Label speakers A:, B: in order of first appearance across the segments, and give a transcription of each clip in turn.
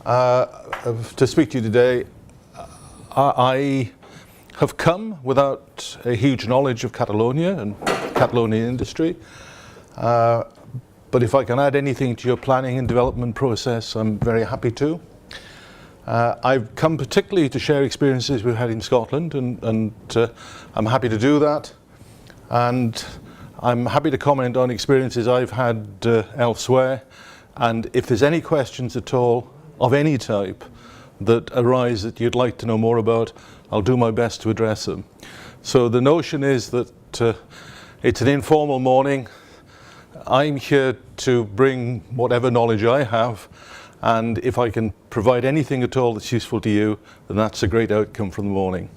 A: to speak to you today. I have come without a huge knowledge of Catalonia and Catalonian industry, but if I can add anything to your planning and development process, I'm very happy to. I've come particularly to share experiences we've had in Scotland, and I'm happy to do that. And I'm happy to comment on experiences I've had elsewhere. And if there's any questions at all of any type that arise that you'd like to know more about, I'll do my best to address them. So the notion is that it's an informal morning. I'm here to bring whatever knowledge I have, and if I can provide anything at all that's useful to you, then that's a great outcome from the morning.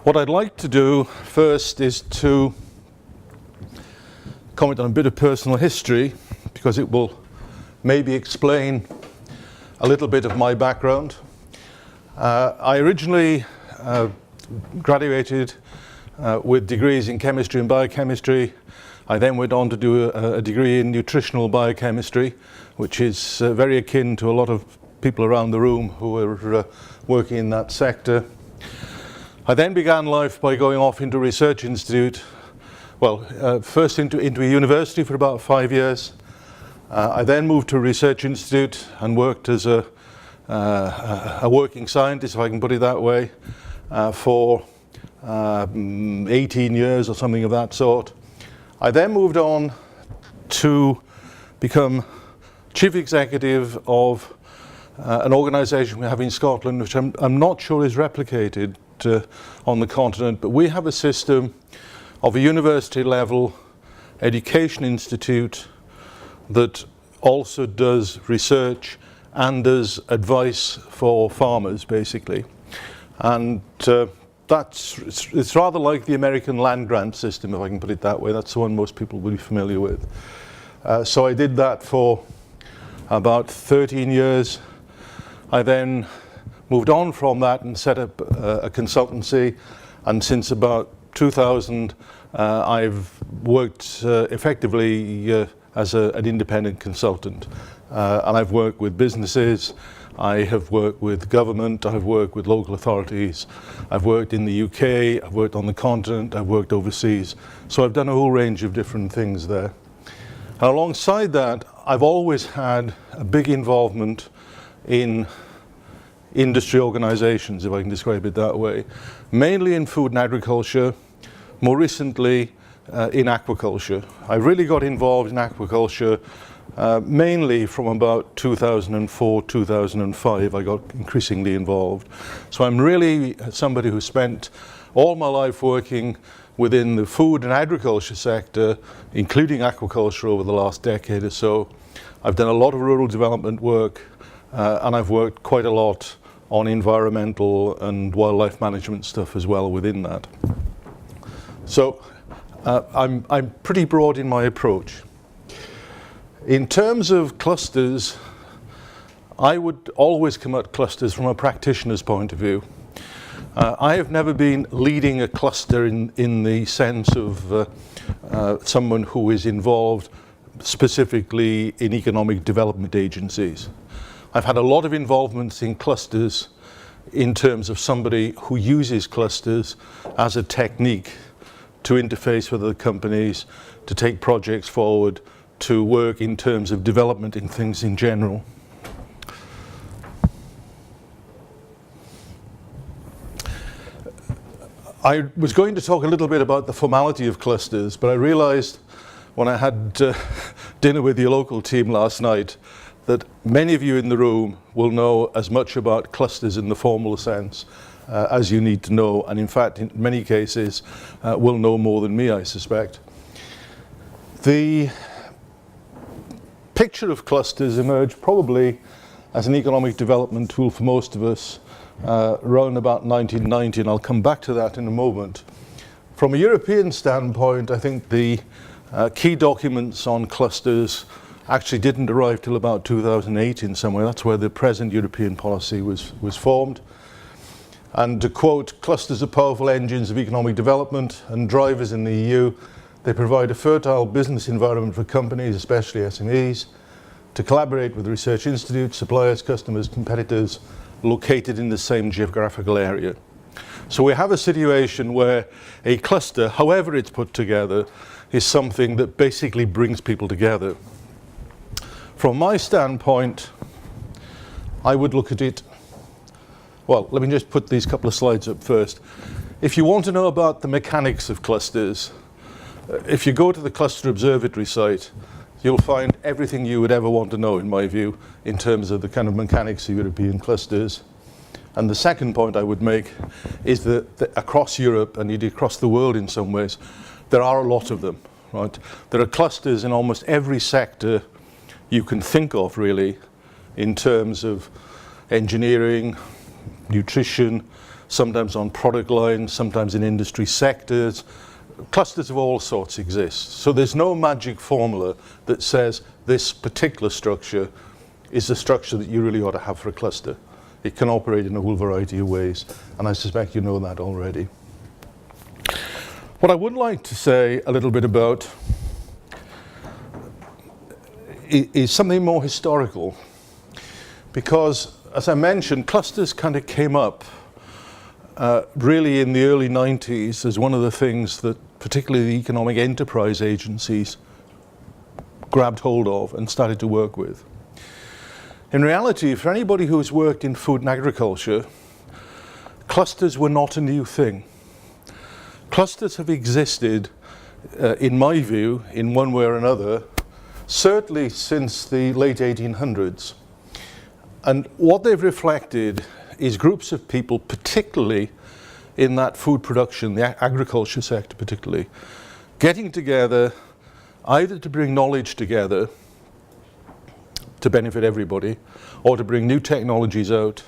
A: What I'd like to do first is to comment on a bit of personal history, because it will maybe explain a little bit of my background. I originally graduated with degrees in chemistry and biochemistry. I then went on to do a degree in nutritional biochemistry, which is very akin to a lot of people around the room who are working in that sector. I then began life by going off into a research institute. Well, first into a university for about 5 years. I then moved to a research institute and worked as a working scientist, if I can put it that way, for 18 years or something of that sort. I then moved on to become chief executive of an organisation we have in Scotland, which I'm not sure is replicated on the continent, but we have a system of a university level education institute that also does research and does advice for farmers, basically. And it's rather like the American land grant system, if I can put it that way. That's the one most people will be familiar with. So I did that for about 13 years. I then moved on from that and set up a consultancy, and since about 2000 I've worked effectively as an independent consultant, and I've worked with businesses, I have worked with government, I've worked with local authorities, I've worked in the UK, I've worked on the continent, I've worked overseas. So I've done a whole range of different things there. And alongside that, I've always had a big involvement in industry organisations, if I can describe it that way, mainly in food and agriculture, more recently in aquaculture. I really got involved in aquaculture mainly from about 2004, 2005, I got increasingly involved. So I'm really somebody who spent all my life working within the food and agriculture sector, including aquaculture over the last decade or so. I've done a lot of rural development work, and I've worked quite a lot on environmental and wildlife management stuff as well within that. So I'm pretty broad in my approach. In terms of clusters, I would always come at clusters from a practitioner's point of view. I have never been leading a cluster in the sense of someone who is involved specifically in economic development agencies. I've had a lot of involvement in clusters in terms of somebody who uses clusters as a technique to interface with other companies, to take projects forward, to work in terms of development in things in general. I was going to talk a little bit about the formality of clusters, but I realized when I had dinner with your local team last night that many of you in the room will know as much about clusters in the formal sense as you need to know, and in fact in many cases will know more than me, I suspect. The picture of clusters emerged probably as an economic development tool for most of us around about 1990, and I'll come back to that in a moment. From a European standpoint, I think the key documents on clusters actually didn't arrive till about 2008 in some way. That's where the present European policy was formed. And to quote, clusters are powerful engines of economic development and drivers in the EU. They provide a fertile business environment for companies, especially SMEs. to collaborate with research institutes, suppliers, customers, competitors located in the same geographical area. So we have a situation where a cluster, however it's put together, is something that basically brings people together. From my standpoint, I would look at it, well, let me just put these couple of slides up first. If you want to know about the mechanics of clusters, if you go to the Cluster Observatory site, you'll find everything you would ever want to know, in my view, in terms of the kind of mechanics of European clusters. And the second point I would make is that across Europe, and indeed across the world in some ways, there are a lot of them, right? There are clusters in almost every sector you can think of, really, in terms of engineering, nutrition, sometimes on product lines, sometimes in industry sectors. Clusters of all sorts exist. So there's no magic formula that says this particular structure is the structure that you really ought to have for a cluster. It can operate in a whole variety of ways, and I suspect you know that already. What I would like to say a little bit about is something more historical, because, as I mentioned, clusters kind of came up really in the early 90s as one of the things that particularly the economic enterprise agencies grabbed hold of and started to work with. In reality, for anybody who's worked in food and agriculture, clusters were not a new thing. Clusters have existed, in my view, in one way or another, certainly since the late 1800s. And what they've reflected is groups of people, particularly in that food production, the agriculture sector particularly, getting together either to bring knowledge together to benefit everybody, or to bring new technologies out,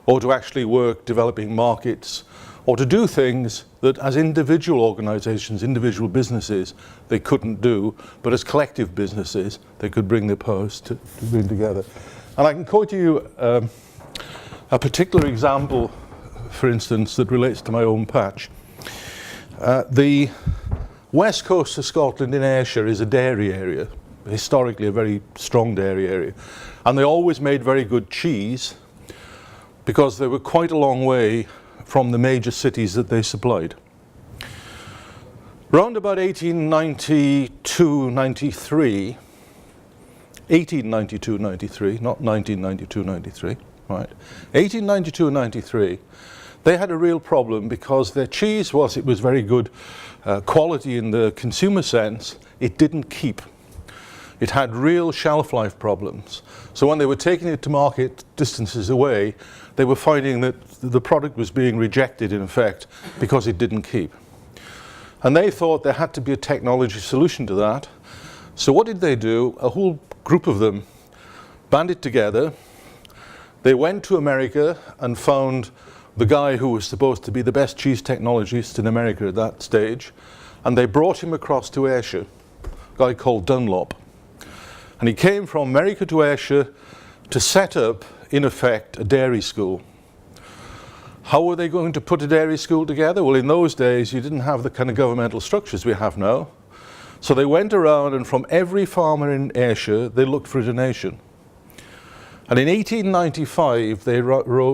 A: or to actually work developing markets, or to do things that as individual organizations, individual businesses, they couldn't do, but as collective businesses, they could bring their powers to bring together. And I can quote you a particular example, for instance, that relates to my own patch. The west coast of Scotland in Ayrshire is a dairy area, historically a very strong dairy area. And they always made very good cheese because they were quite a long way from the major cities that they supplied. Round about 1892-93, not 1992-93, right? 1892-93, they had a real problem because their cheese, whilst it was very good quality in the consumer sense, it didn't keep. It had real shelf life problems. So when they were taking it to market distances away, they were finding that the product was being rejected, in effect, because it didn't keep. And they thought there had to be a technology solution to that. So what did they do? A whole group of them banded together. They went to America and found the guy who was supposed to be the best cheese technologist in America at that stage, and they brought him across to Ayrshire, a guy called Dunlop. And he came from America to Ayrshire to set up, in effect, a dairy school. How were they going to put a dairy school together? Well, in those days, you didn't have the kind of governmental structures we have now. So they went around, and from every farmer in Ayrshire, they looked for a donation. And in 1895, they raised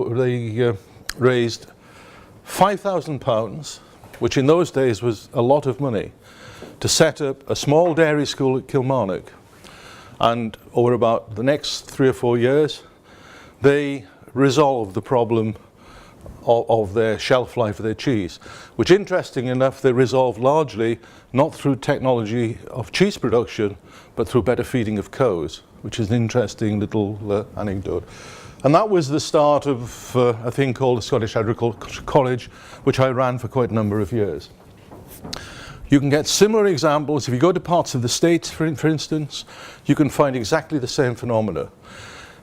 A: £5,000, which in those days was a lot of money, to set up a small dairy school at Kilmarnock. And over about the next 3 or 4 years, they resolved the problem of their shelf life of their cheese, which, interesting enough, they resolved largely not through technology of cheese production, but through better feeding of cows, which is an interesting little anecdote. And that was the start of a thing called the Scottish Agricultural College, which I ran for quite a number of years. You can get similar examples. If you go to parts of the States, for instance, you can find exactly the same phenomena.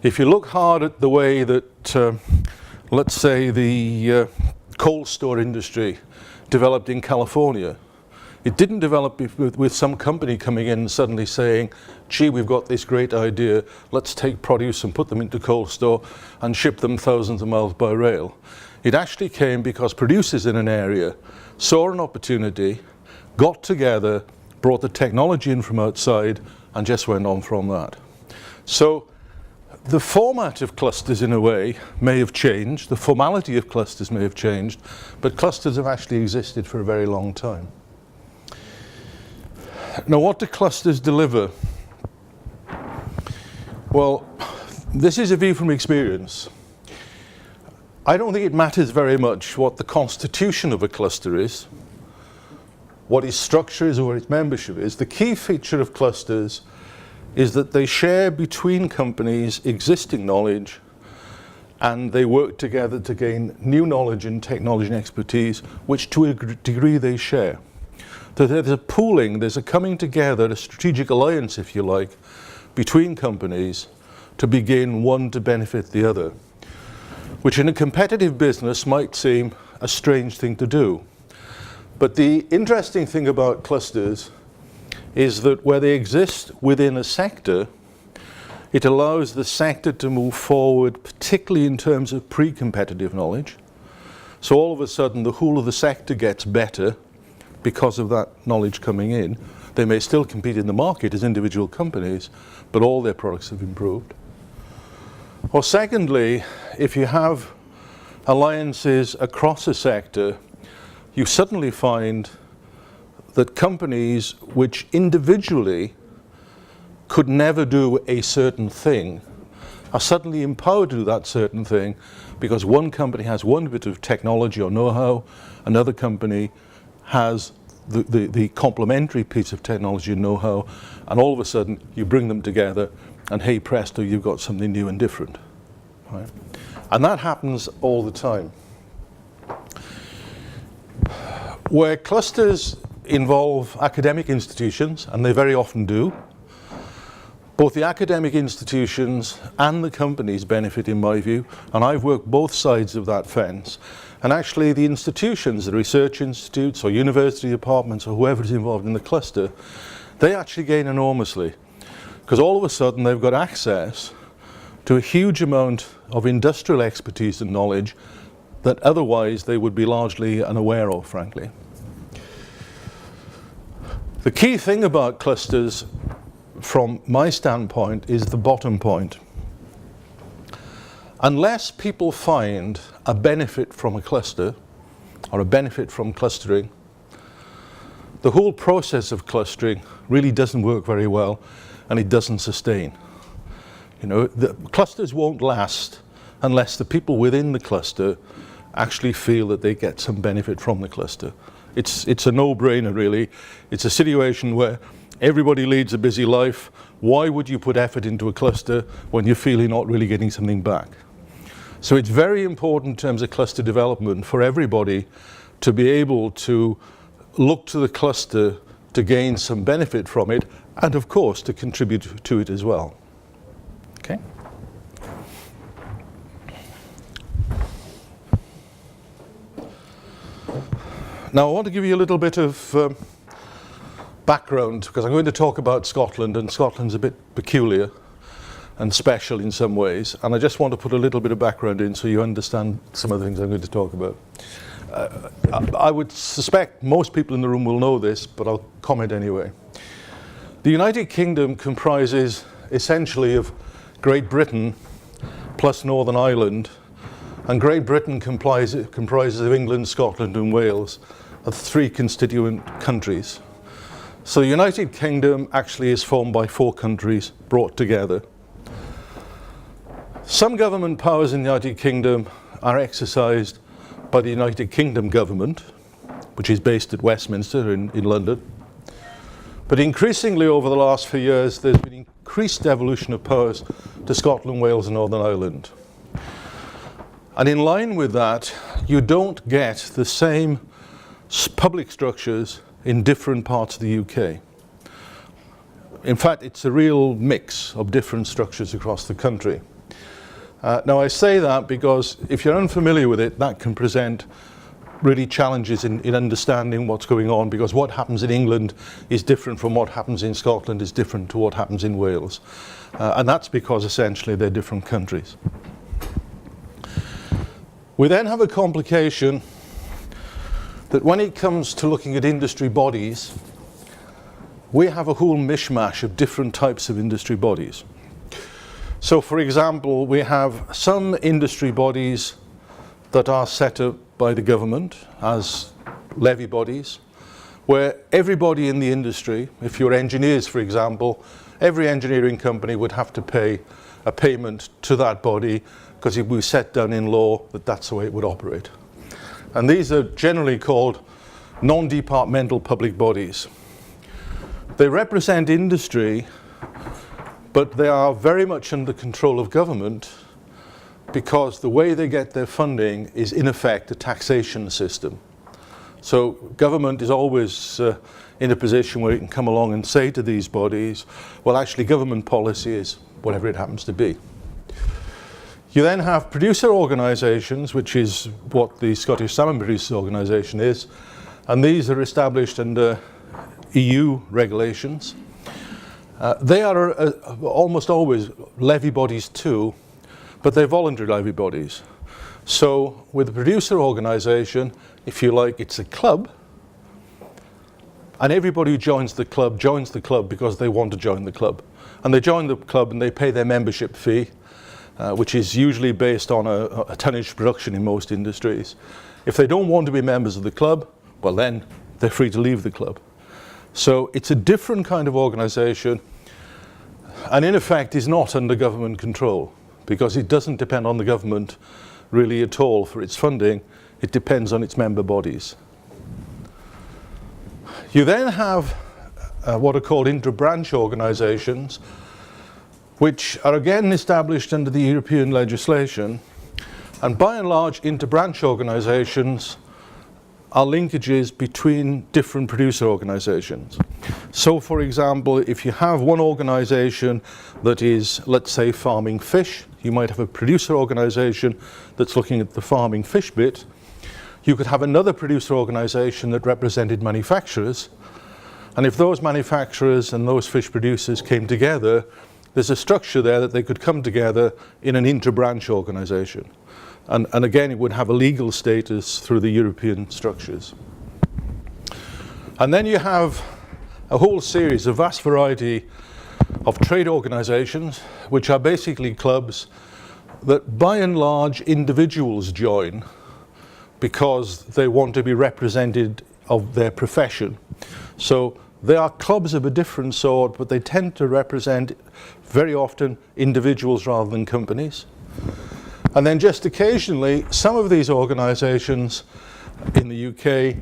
A: If you look hard at the way that, let's say, the cold store industry developed in California, it didn't develop with some company coming in and suddenly saying, gee, we've got this great idea, let's take produce and put them into cold store and ship them thousands of miles by rail. It actually came because producers in an area saw an opportunity, got together, brought the technology in from outside, and just went on from that. So the format of clusters in a way may have changed, the formality of clusters may have changed, but clusters have actually existed for a very long time. Now, what do clusters deliver? Well, this is a view from experience. I don't think it matters very much what the constitution of a cluster is, what its structure is or what its membership is. The key feature of clusters is that they share between companies existing knowledge, and they work together to gain new knowledge and technology and expertise, which to a degree they share. So there's a pooling, there's a coming together, a strategic alliance, if you like, between companies to begin one to benefit the other, which in a competitive business might seem a strange thing to do. But the interesting thing about clusters is that where they exist within a sector, it allows the sector to move forward, particularly in terms of pre-competitive knowledge. So all of a sudden the whole of the sector gets better because of that knowledge coming in. They may still compete in the market as individual companies, but all their products have improved. Or secondly, if you have alliances across a sector, you suddenly find that companies which individually could never do a certain thing are suddenly empowered to do that certain thing because one company has one bit of technology or know-how, another company has the complementary piece of technology and know-how, and all of a sudden you bring them together and hey presto, you've got something new and different. Right? And that happens all the time. Where clusters involve academic institutions, and they very often do, both the academic institutions and the companies benefit in my view, and I've worked both sides of that fence. And actually the institutions, the research institutes or university departments or whoever is involved in the cluster, they actually gain enormously, because all of a sudden they've got access to a huge amount of industrial expertise and knowledge that otherwise they would be largely unaware of, frankly. The key thing about clusters from my standpoint is the bottom point. Unless people find a benefit from a cluster or a benefit from clustering, the whole process of clustering really doesn't work very well, and it doesn't sustain. You know, the clusters won't last unless the people within the cluster actually feel that they get some benefit from the cluster. It's a no-brainer, really. It's a situation where everybody leads a busy life. Why would you put effort into a cluster when you feel you're not really getting something back? So it's very important in terms of cluster development for everybody to be able to look to the cluster to gain some benefit from it, and of course to contribute to it as well. Okay? Now I want to give you a little bit of background, because I'm going to talk about Scotland, and Scotland's a bit peculiar and special in some ways, and I just want to put a little bit of background in so you understand some of the things I'm going to talk about. I would suspect most people in the room will know this, but I'll comment anyway. The United Kingdom comprises essentially of Great Britain plus Northern Ireland, and Great Britain comprises of England, Scotland and Wales, of three constituent countries. So the United Kingdom actually is formed by 4 countries brought together. Some government powers in the United Kingdom are exercised by the United Kingdom government, which is based at Westminster in London. But increasingly over the last few years, there's been increased devolution of powers to Scotland, Wales and Northern Ireland. And in line with that, you don't get the same public structures in different parts of the UK. In fact, it's a real mix of different structures across the country. Now I say that because if you're unfamiliar with it, that can present really challenges in understanding what's going on, because what happens in England is different from what happens in Scotland, is different to what happens in Wales. And that's because essentially they're different countries. We then have a complication that when it comes to looking at industry bodies, we have a whole mishmash of different types of industry bodies. So for example, we have some industry bodies that are set up by the government as levy bodies, where everybody in the industry, if you're engineers for example, every engineering company would have to pay a payment to that body because it was set down in law that that's the way it would operate. And these are generally called non-departmental public bodies. They represent industry, but they are very much under control of government because the way they get their funding is in effect a taxation system. So government is always in a position where it can come along and say to these bodies, well actually government policy is whatever it happens to be. You then have producer organisations, which is what the Scottish Salmon Producers Organisation is, and these are established under EU regulations. They are almost always levy bodies too, but they're voluntary levy bodies. So with the producer organisation, if you like, it's a club, and everybody who joins the club because they want to join the club. And they join the club and they pay their membership fee, which is usually based on a tonnage production in most industries. If they don't want to be members of the club, well then they're free to leave the club. So it's a different kind of organisation, and in effect is not under government control, because it doesn't depend on the government really at all for its funding. It depends on its member bodies. You then have what are called inter-branch organisations, which are again established under the European legislation, and by and large inter-branch organisations are linkages between different producer organisations. So for example, if you have one organisation that is, let's say, farming fish, you might have a producer organisation that's looking at the farming fish bit. You could have another producer organisation that represented manufacturers, and if those manufacturers and those fish producers came together, there's a structure there that they could come together in an inter-branch organisation. And again, it would have a legal status through the European structures. And then you have a whole series, a vast variety of trade organisations, which are basically clubs that by and large individuals join because they want to be represented of their profession. So they are clubs of a different sort, but they tend to represent very often individuals rather than companies. And then just occasionally, some of these organisations in the UK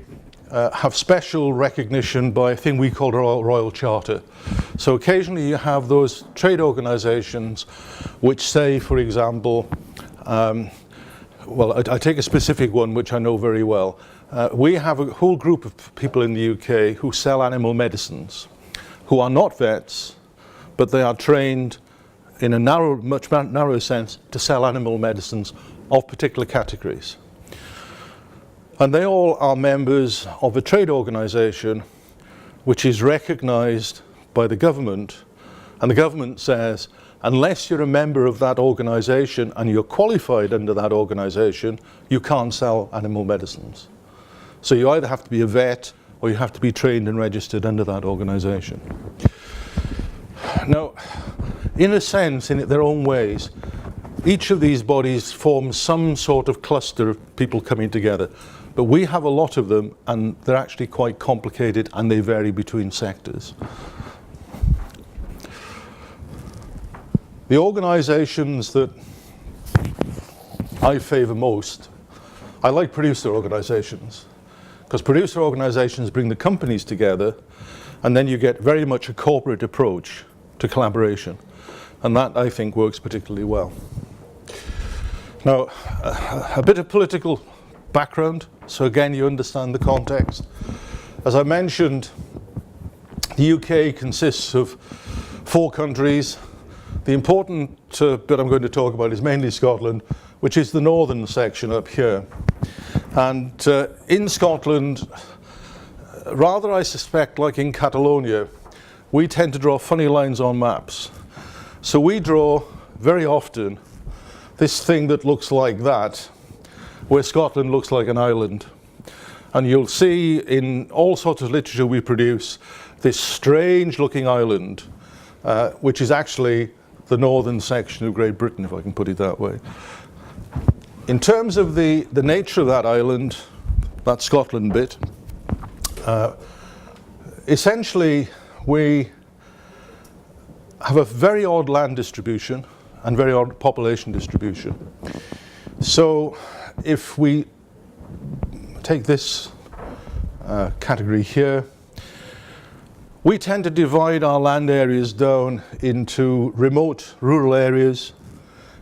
A: have special recognition by a thing we call a Royal Charter. So occasionally you have those trade organisations which say, for example, well, I take a specific one which I know very well. We have a whole group of people in the UK who sell animal medicines, who are not vets, but they are trained in a much narrower sense to sell animal medicines of particular categories. And they all are members of a trade organisation which is recognised by the government, and the government says, unless you're a member of that organisation and you're qualified under that organisation, you can't sell animal medicines. So you either have to be a vet or you have to be trained and registered under that organisation. Now, in a sense, in their own ways, each of these bodies forms some sort of cluster of people coming together. But we have a lot of them, and they're actually quite complicated, and they vary between sectors. The organisations that I favour most, I like producer organisations, because producer organisations bring the companies together, and then you get very much a corporate approach to collaboration, and that I think works particularly well. Now, a bit of political background, so again you understand the context. As I mentioned, the UK consists of 4 countries. The important bit I'm going to talk about is mainly Scotland, which is the northern section up here. And in Scotland, rather I suspect like in Catalonia, we tend to draw funny lines on maps. So we draw very often this thing that looks like that, where Scotland looks like an island. And you'll see in all sorts of literature we produce this strange looking island, which is actually the northern section of Great Britain, if I can put it that way. In terms of the nature of that island, that Scotland bit, essentially we have a very odd land distribution and very odd population distribution. So if we take this category here, we tend to divide our land areas down into remote rural areas,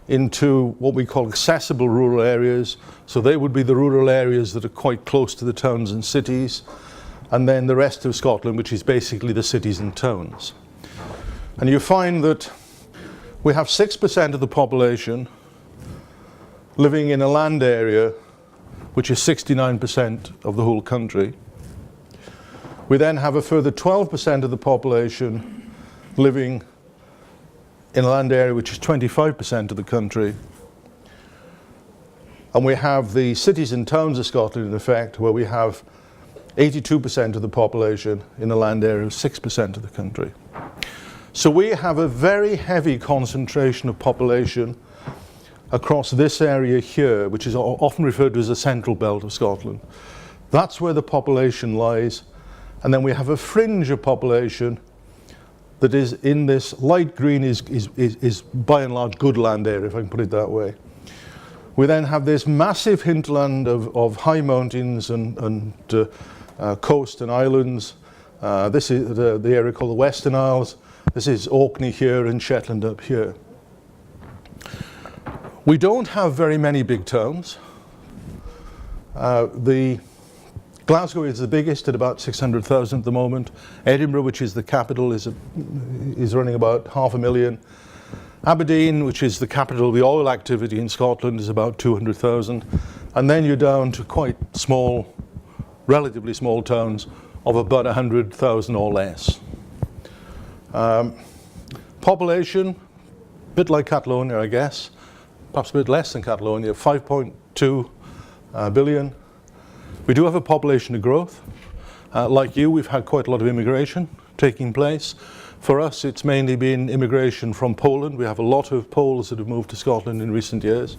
A: into what we call accessible rural areas. So they would be the rural areas that are quite close to the towns and cities, and then the rest of Scotland, which is basically the cities and towns. And you find that we have 6% of the population living in a land area which is 69% of the whole country. We then have a further 12% of the population living in a land area which is 25% of the country. And we have the cities and towns of Scotland, in effect, where we have 82% of the population in a land area of 6% of the country. So we have a very heavy concentration of population across this area here, which is often referred to as the central belt of Scotland. That's where the population lies. And then we have a fringe of population that is in this light green is by and large good land area, if I can put it that way. We then have this massive hinterland of high mountains and coast and islands. This is the area called the Western Isles. This is Orkney here and Shetland up here. We don't have very many big towns. Glasgow is the biggest at about 600,000 at the moment. Edinburgh, which is the capital, is running about 500,000. Aberdeen, which is the capital of the oil activity in Scotland, is about 200,000. And then you're down to quite small, relatively small towns of about 100,000 or less. Population, a bit like Catalonia, I guess, perhaps a bit less than Catalonia, 5.2 billion. We do have a population of growth. Like you, we've had quite a lot of immigration taking place. For us, it's mainly been immigration from Poland. We have a lot of Poles that have moved to Scotland in recent years.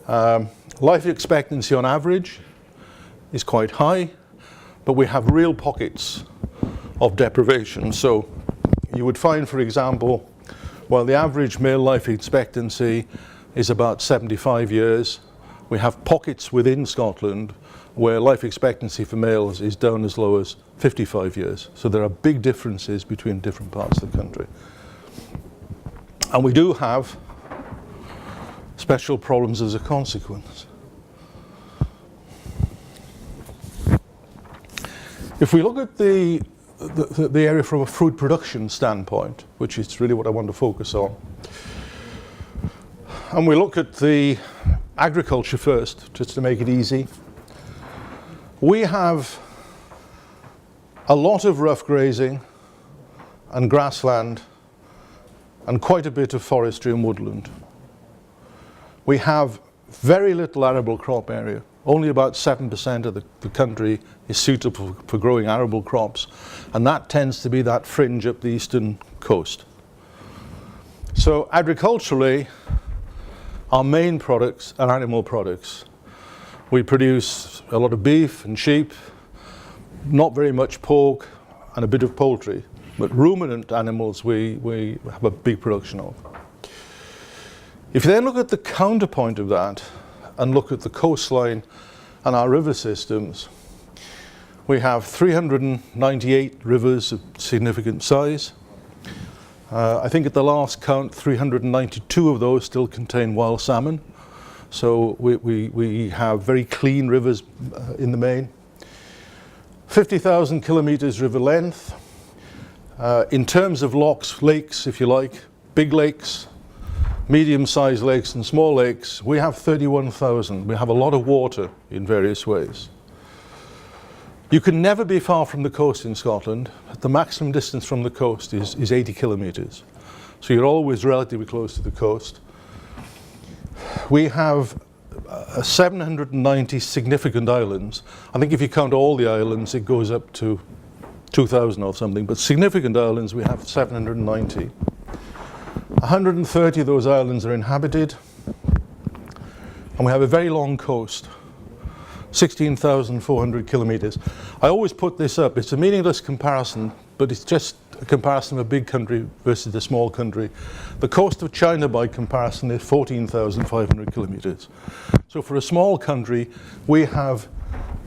A: Life expectancy on average is quite high, but we have real pockets of deprivation. So you would find, for example, while the average male life expectancy is about 75 years, we have pockets within Scotland where life expectancy for males is down as low as 55 years. So there are big differences between different parts of the country. And we do have special problems as a consequence. If we look at the area from a fruit production standpoint, which is really what I want to focus on, and we look at the agriculture first, just to make it easy, we have a lot of rough grazing and grassland and quite a bit of forestry and woodland. We have very little arable crop area. Only about 7% of the country is suitable for growing arable crops, and that tends to be that fringe up the eastern coast. So agriculturally, our main products are animal products. We produce a lot of beef and sheep, not very much pork, and a bit of poultry. But ruminant animals we have a big production of. If you then look at the counterpoint of that and look at the coastline and our river systems, we have 398 rivers of significant size. I think at the last count, 392 of those still contain wild salmon. So we have very clean rivers in the main. 50,000 kilometers river length. In terms of locks, lakes, if you like, big lakes, medium-sized lakes and small lakes, we have 31,000. We have a lot of water in various ways. You can never be far from the coast in Scotland. The maximum distance from the coast is 80 kilometers. So you're always relatively close to the coast. We have 790 significant islands. I think if you count all the islands, it goes up to 2,000 or something, but significant islands we have 790. 130 of those islands are inhabited, and we have a very long coast, 16,400 kilometers. I always put this up. It's a meaningless comparison, but it's just a comparison of a big country versus a small country. The coast of China, by comparison, is 14,500 kilometers. So for a small country, we have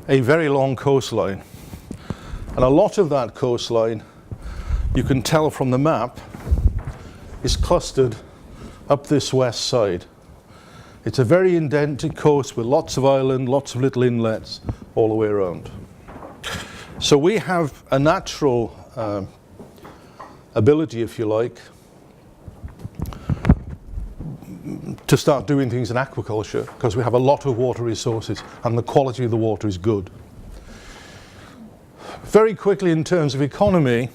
A: a very long coastline. And a lot of that coastline, you can tell from the map, is clustered up this west side. It's a very indented coast with lots of islands, lots of little inlets all the way around. So we have a natural ability, if you like, to start doing things in aquaculture because we have a lot of water resources and the quality of the water is good. Very quickly, in terms of economy,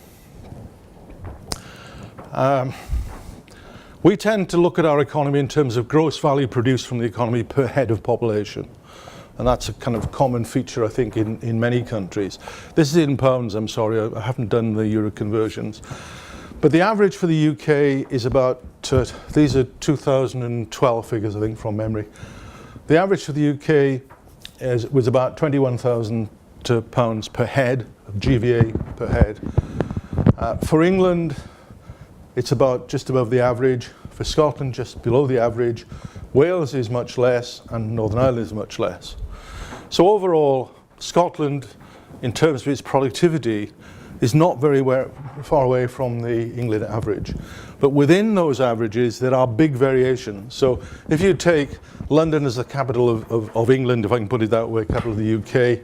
A: we tend to look at our economy in terms of gross value produced from the economy per head of population. And that's a kind of common feature, I think, in many countries. This is in pounds, I'm sorry, I haven't done the euro conversions. But the average for the UK is about, these are 2012 figures, I think, from memory. The average for the UK was about £21,000 per head, of GVA per head. For England, it's about just above the average. For Scotland, just below the average. Wales is much less, and Northern Ireland is much less. So overall, Scotland, in terms of its productivity, is not very far away from the England average. But within those averages, there are big variations. So if you take London as the capital of England, if I can put it that way, capital of the UK,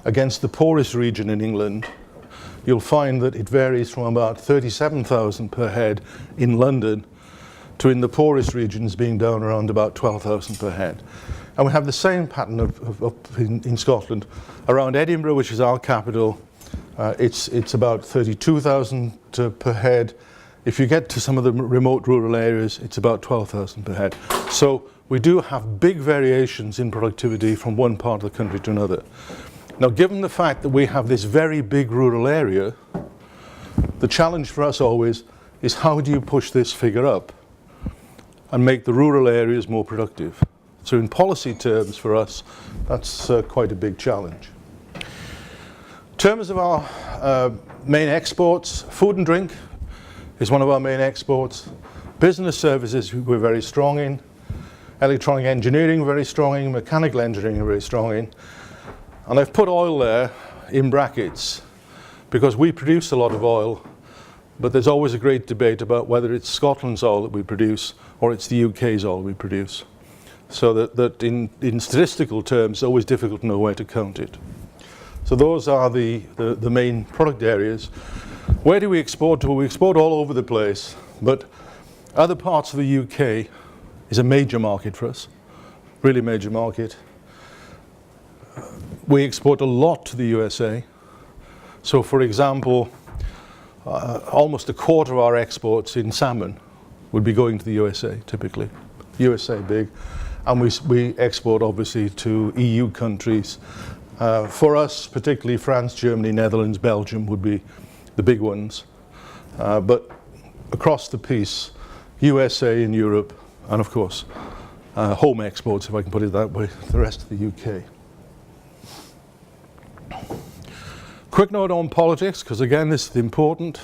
A: against the poorest region in England, you'll find that it varies from about 37,000 per head in London to in the poorest regions being down around about 12,000 per head. And we have the same pattern in Scotland. Around Edinburgh, which is our capital, it's about 32,000 per head. If you get to some of the remote rural areas, it's about 12,000 per head. So we do have big variations in productivity from one part of the country to another. Now, given the fact that we have this very big rural area, the challenge for us always is how do you push this figure up and make the rural areas more productive? So in policy terms for us, that's quite a big challenge. In terms of our main exports, food and drink is one of our main exports. Business services we're very strong in. Electronic engineering very strong in. Mechanical engineering very strong in. And I've put oil there in brackets because we produce a lot of oil, but there's always a great debate about whether it's Scotland's oil that we produce or it's the UK's oil we produce. So that in statistical terms, it's always difficult to know where to count it. So those are the main product areas. Where do we export to? We export all over the place, but other parts of the UK is a major market for us, really major market. We export a lot to the USA. So for example, almost a quarter of our exports in salmon would be going to the USA typically. USA big. And we export obviously to EU countries. For us, particularly France, Germany, Netherlands, Belgium would be the big ones. But across the piece, USA and Europe, and of course, home exports, if I can put it that way, the rest of the UK. Quick note on politics, because again, this is important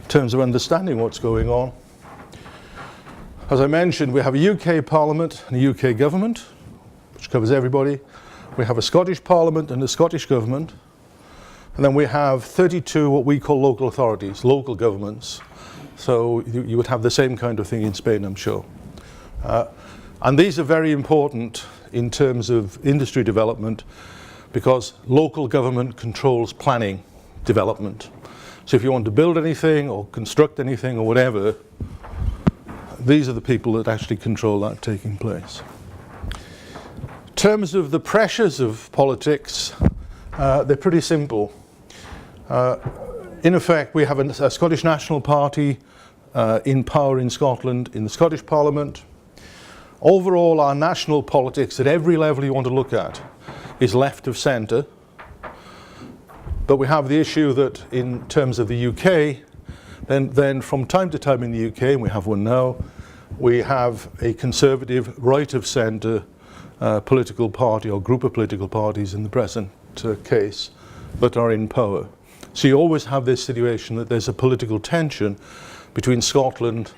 A: in terms of understanding what's going on. As I mentioned, we have a UK Parliament and a UK government, which covers everybody. We have a Scottish Parliament and a Scottish government. And then we have 32 what we call local authorities, local governments. So you would have the same kind of thing in Spain, I'm sure. And these are very important in terms of industry development because local government controls planning development. So if you want to build anything or construct anything or whatever, these are the people that actually control that taking place. In terms of the pressures of politics, they're pretty simple. In effect, we have a Scottish National Party in power in Scotland, in the Scottish Parliament. Overall, our national politics at every level you want to look at is left of centre. But we have the issue that in terms of the UK, then from time to time in the UK, and we have one now, we have a conservative right-of-centre political party or group of political parties in the present case that are in power. So you always have this situation that there's a political tension between Scotland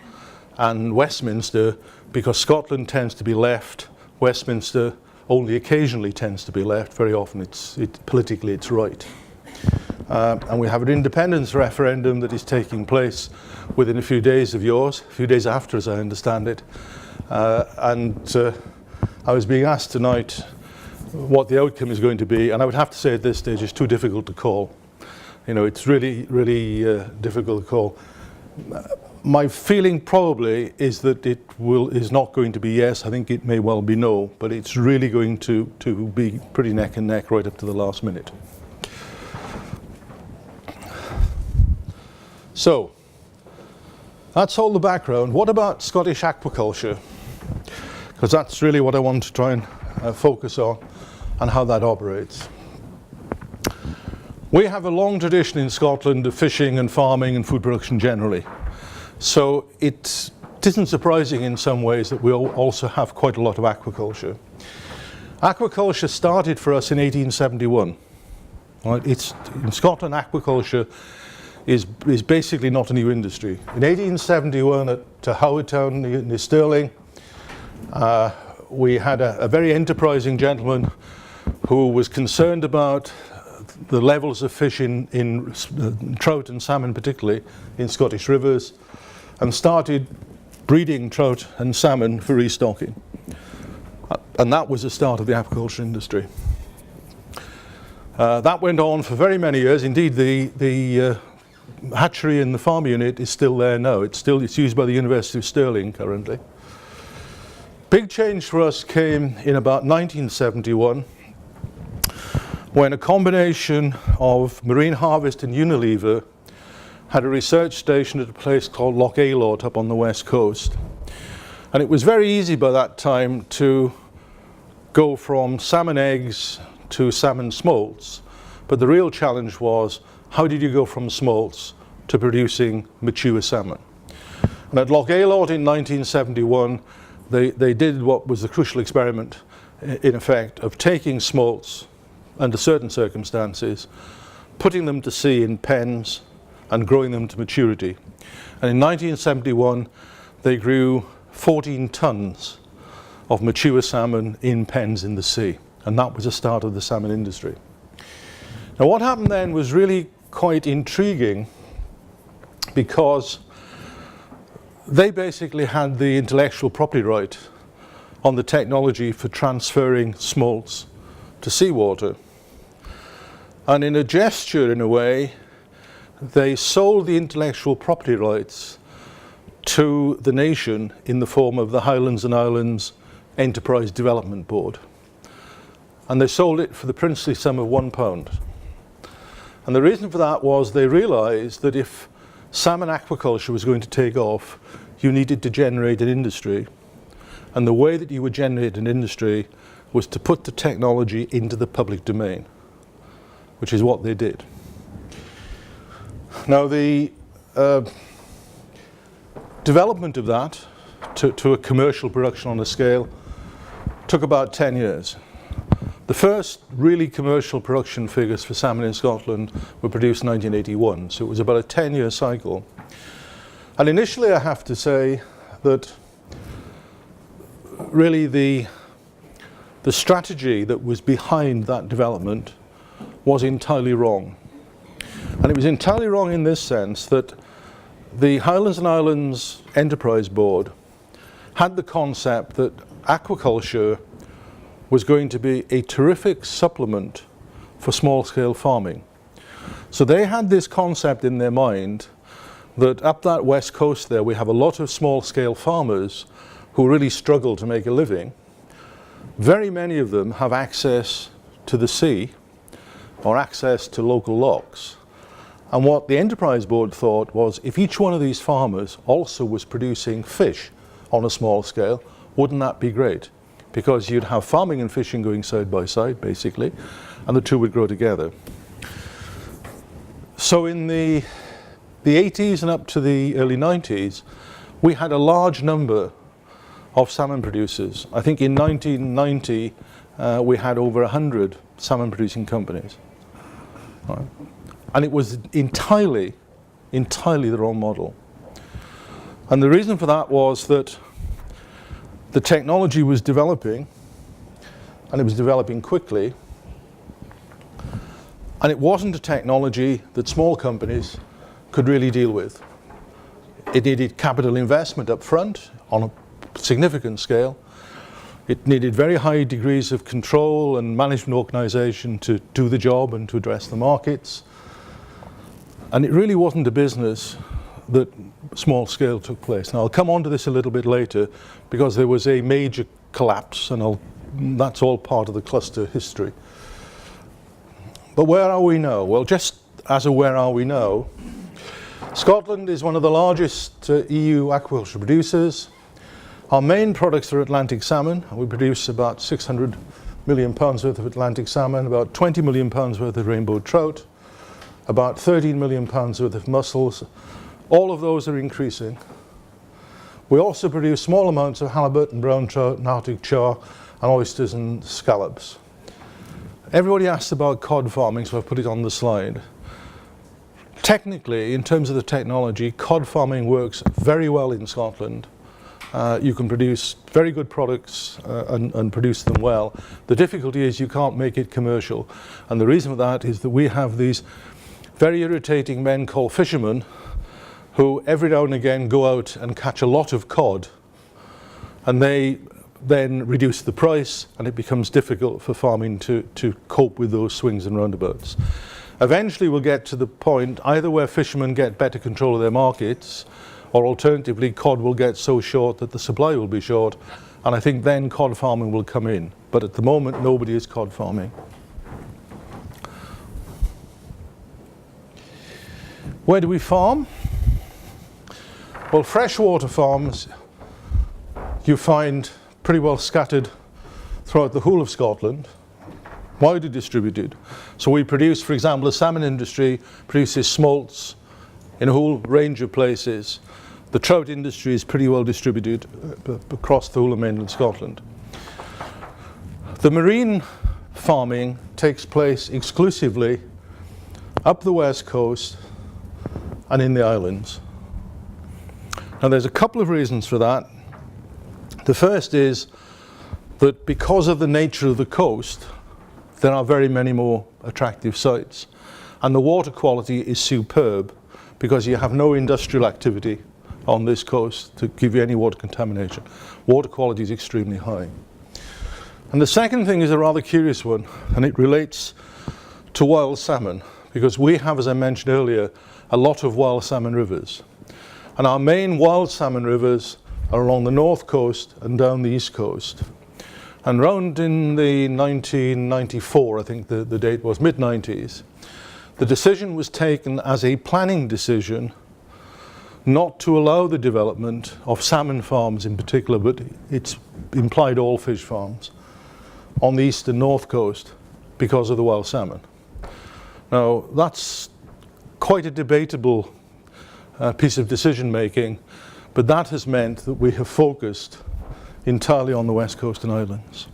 A: and Westminster, because Scotland tends to be left, Westminster only occasionally tends to be left. Very often politically it's right. And we have an independence referendum that is taking place within a few days of yours, a few days after, as I understand it. I was being asked tonight what the outcome is going to be, and I would have to say at this stage it's too difficult to call. You know, it's really, really difficult to call. My feeling probably is that it is not going to be yes. I think it may well be no, but it's really going to be pretty neck and neck right up to the last minute. So, that's all the background. What about Scottish aquaculture? Because that's really what I want to try and focus on, and how that operates. We have a long tradition in Scotland of fishing and farming and food production generally. So it isn't surprising in some ways that we also have quite a lot of aquaculture. Aquaculture started for us in 1871. Right? In Scotland, aquaculture is basically not a new industry. In 1871 at Howardtown near Stirling, we had a very enterprising gentleman who was concerned about the levels of fish in trout and salmon particularly in Scottish rivers, and started breeding trout and salmon for restocking. And that was the start of the aquaculture industry. That went on for very many years. Indeed, the hatchery in the farm unit is still there now. It's used by the University of Stirling currently. Big change for us came in about 1971, when a combination of Marine Harvest and Unilever had a research station at a place called Loch Aylot up on the west coast. And it was very easy by that time to go from salmon eggs to salmon smolts, but the real challenge was, how did you go from smolts to producing mature salmon? And at Loch Aylot in 1971, they did what was the crucial experiment, in effect, of taking smolts under certain circumstances, putting them to sea in pens and growing them to maturity. And in 1971, they grew 14 tons of mature salmon in pens in the sea. And that was the start of the salmon industry. Now what happened then was really quite intriguing, because they basically had the intellectual property right on the technology for transferring smolts to seawater. And in a gesture, in a way, they sold the intellectual property rights to the nation in the form of the Highlands and Islands Enterprise Development Board. And they sold it for the princely sum of £1. And the reason for that was they realized that if salmon aquaculture was going to take off, you needed to generate an industry. And the way that you would generate an industry was to put the technology into the public domain, which is what they did. Now the development of that to a commercial production on a scale took about 10 years. The first really commercial production figures for salmon in Scotland were produced in 1981, so it was about a 10-year cycle. And initially I have to say that really the strategy that was behind that development was entirely wrong. And it was entirely wrong in this sense that the Highlands and Islands Enterprise Board had the concept that aquaculture was going to be a terrific supplement for small-scale farming. So they had this concept in their mind that up that west coast there we have a lot of small-scale farmers who really struggle to make a living. Very many of them have access to the sea or access to local lochs. And what the Enterprise Board thought was, if each one of these farmers also was producing fish on a small scale, wouldn't that be great? Because you'd have farming and fishing going side by side, basically, and the two would grow together. So in the the 80s and up to the early 90s, we had a large number of salmon producers. I think in 1990 we had over 100 salmon producing companies. Right? And it was entirely the wrong model. And the reason for that was that the technology was developing, and it was developing quickly, and it wasn't a technology that small companies could really deal with. It needed capital investment up front on a significant scale. It needed very high degrees of control and management organization to do the job and to address the markets. And it really wasn't a business that small scale took place. Now I'll come on to this a little bit later because there was a major collapse, and that's all part of the cluster history. But where are we now? Well, just as a where are we now, Scotland is one of the largest EU aquaculture producers. Our main products are Atlantic salmon. We produce about 600 million pounds worth of Atlantic salmon, about 20 million pounds worth of rainbow trout, about 13 million pounds worth of mussels. All of those are increasing. We also produce small amounts of halibut and brown trout and Arctic char and oysters and scallops. Everybody asked about cod farming, so I've put it on the slide. Technically, in terms of the technology, cod farming works very well in Scotland. You can produce very good products and produce them well. The difficulty is you can't make it commercial. And the reason for that is that we have these very irritating men called fishermen who every now and again go out and catch a lot of cod, and they then reduce the price, and it becomes difficult for farming to cope with those swings and roundabouts. Eventually we'll get to the point either where fishermen get better control of their markets, or alternatively cod will get so short that the supply will be short, and I think then cod farming will come in. But at the moment nobody is cod farming. Where do we farm? Well, freshwater farms you find pretty well scattered throughout the whole of Scotland, widely distributed. So we produce, for example, the salmon industry produces smolts in a whole range of places. The trout industry is pretty well distributed across the whole of mainland Scotland. The marine farming takes place exclusively up the west coast and in the islands. Now there's a couple of reasons for that. The first is that because of the nature of the coast, there are very many more attractive sites. And the water quality is superb because you have no industrial activity on this coast to give you any water contamination. Water quality is extremely high. And the second thing is a rather curious one, and it relates to wild salmon, because we have, as I mentioned earlier, a lot of wild salmon rivers. And our main wild salmon rivers are along the north coast and down the east coast. And round in the 1994, I think the date was, mid-90s, the decision was taken as a planning decision not to allow the development of salmon farms in particular, but it's implied all fish farms on the east and north coast because of the wild salmon. Now that's quite a debatable piece of decision making, but that has meant that we have focused entirely on the west coast and islands.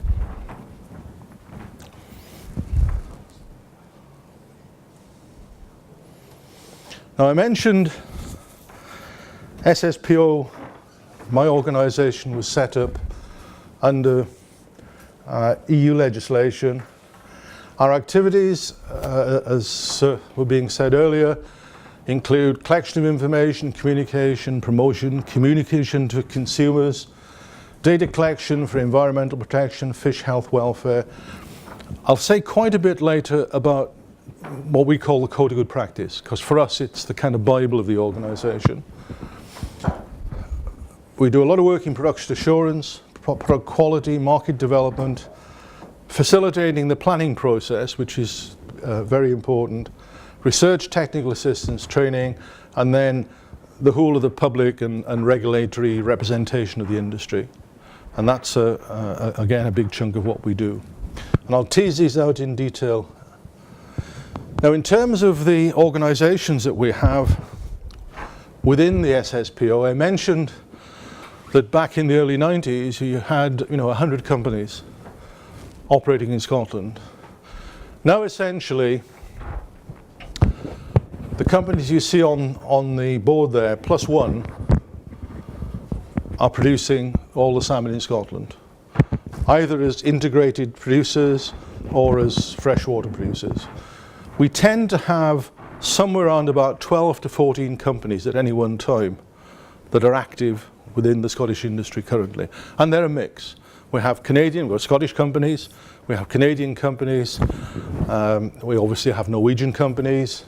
A: Now I mentioned SSPO, my organisation, was set up under EU legislation. Our activities, as were being said earlier, include collection of information, communication, promotion, communication to consumers, data collection for environmental protection, fish health, welfare. I'll say quite a bit later about what we call the code of good practice, because for us it's the kind of Bible of the organisation. We do a lot of work in production assurance, product quality, market development, facilitating the planning process, which is very important, research, technical assistance, training, and then the whole of the public and regulatory representation of the industry. And that's, again, a big chunk of what we do. And I'll tease these out in detail. Now, in terms of the organizations that we have, within the SSPO. I mentioned that back in the early 90s you had 100 companies operating in Scotland. Now essentially the companies you see on the board there, plus one, are producing all the salmon in Scotland, either as integrated producers or as freshwater producers. We tend to have somewhere around about 12 to 14 companies at any one time that are active within the Scottish industry currently, and they're a mix. We have Canadian, we've got Scottish companies, we have Canadian companies, we obviously have Norwegian companies,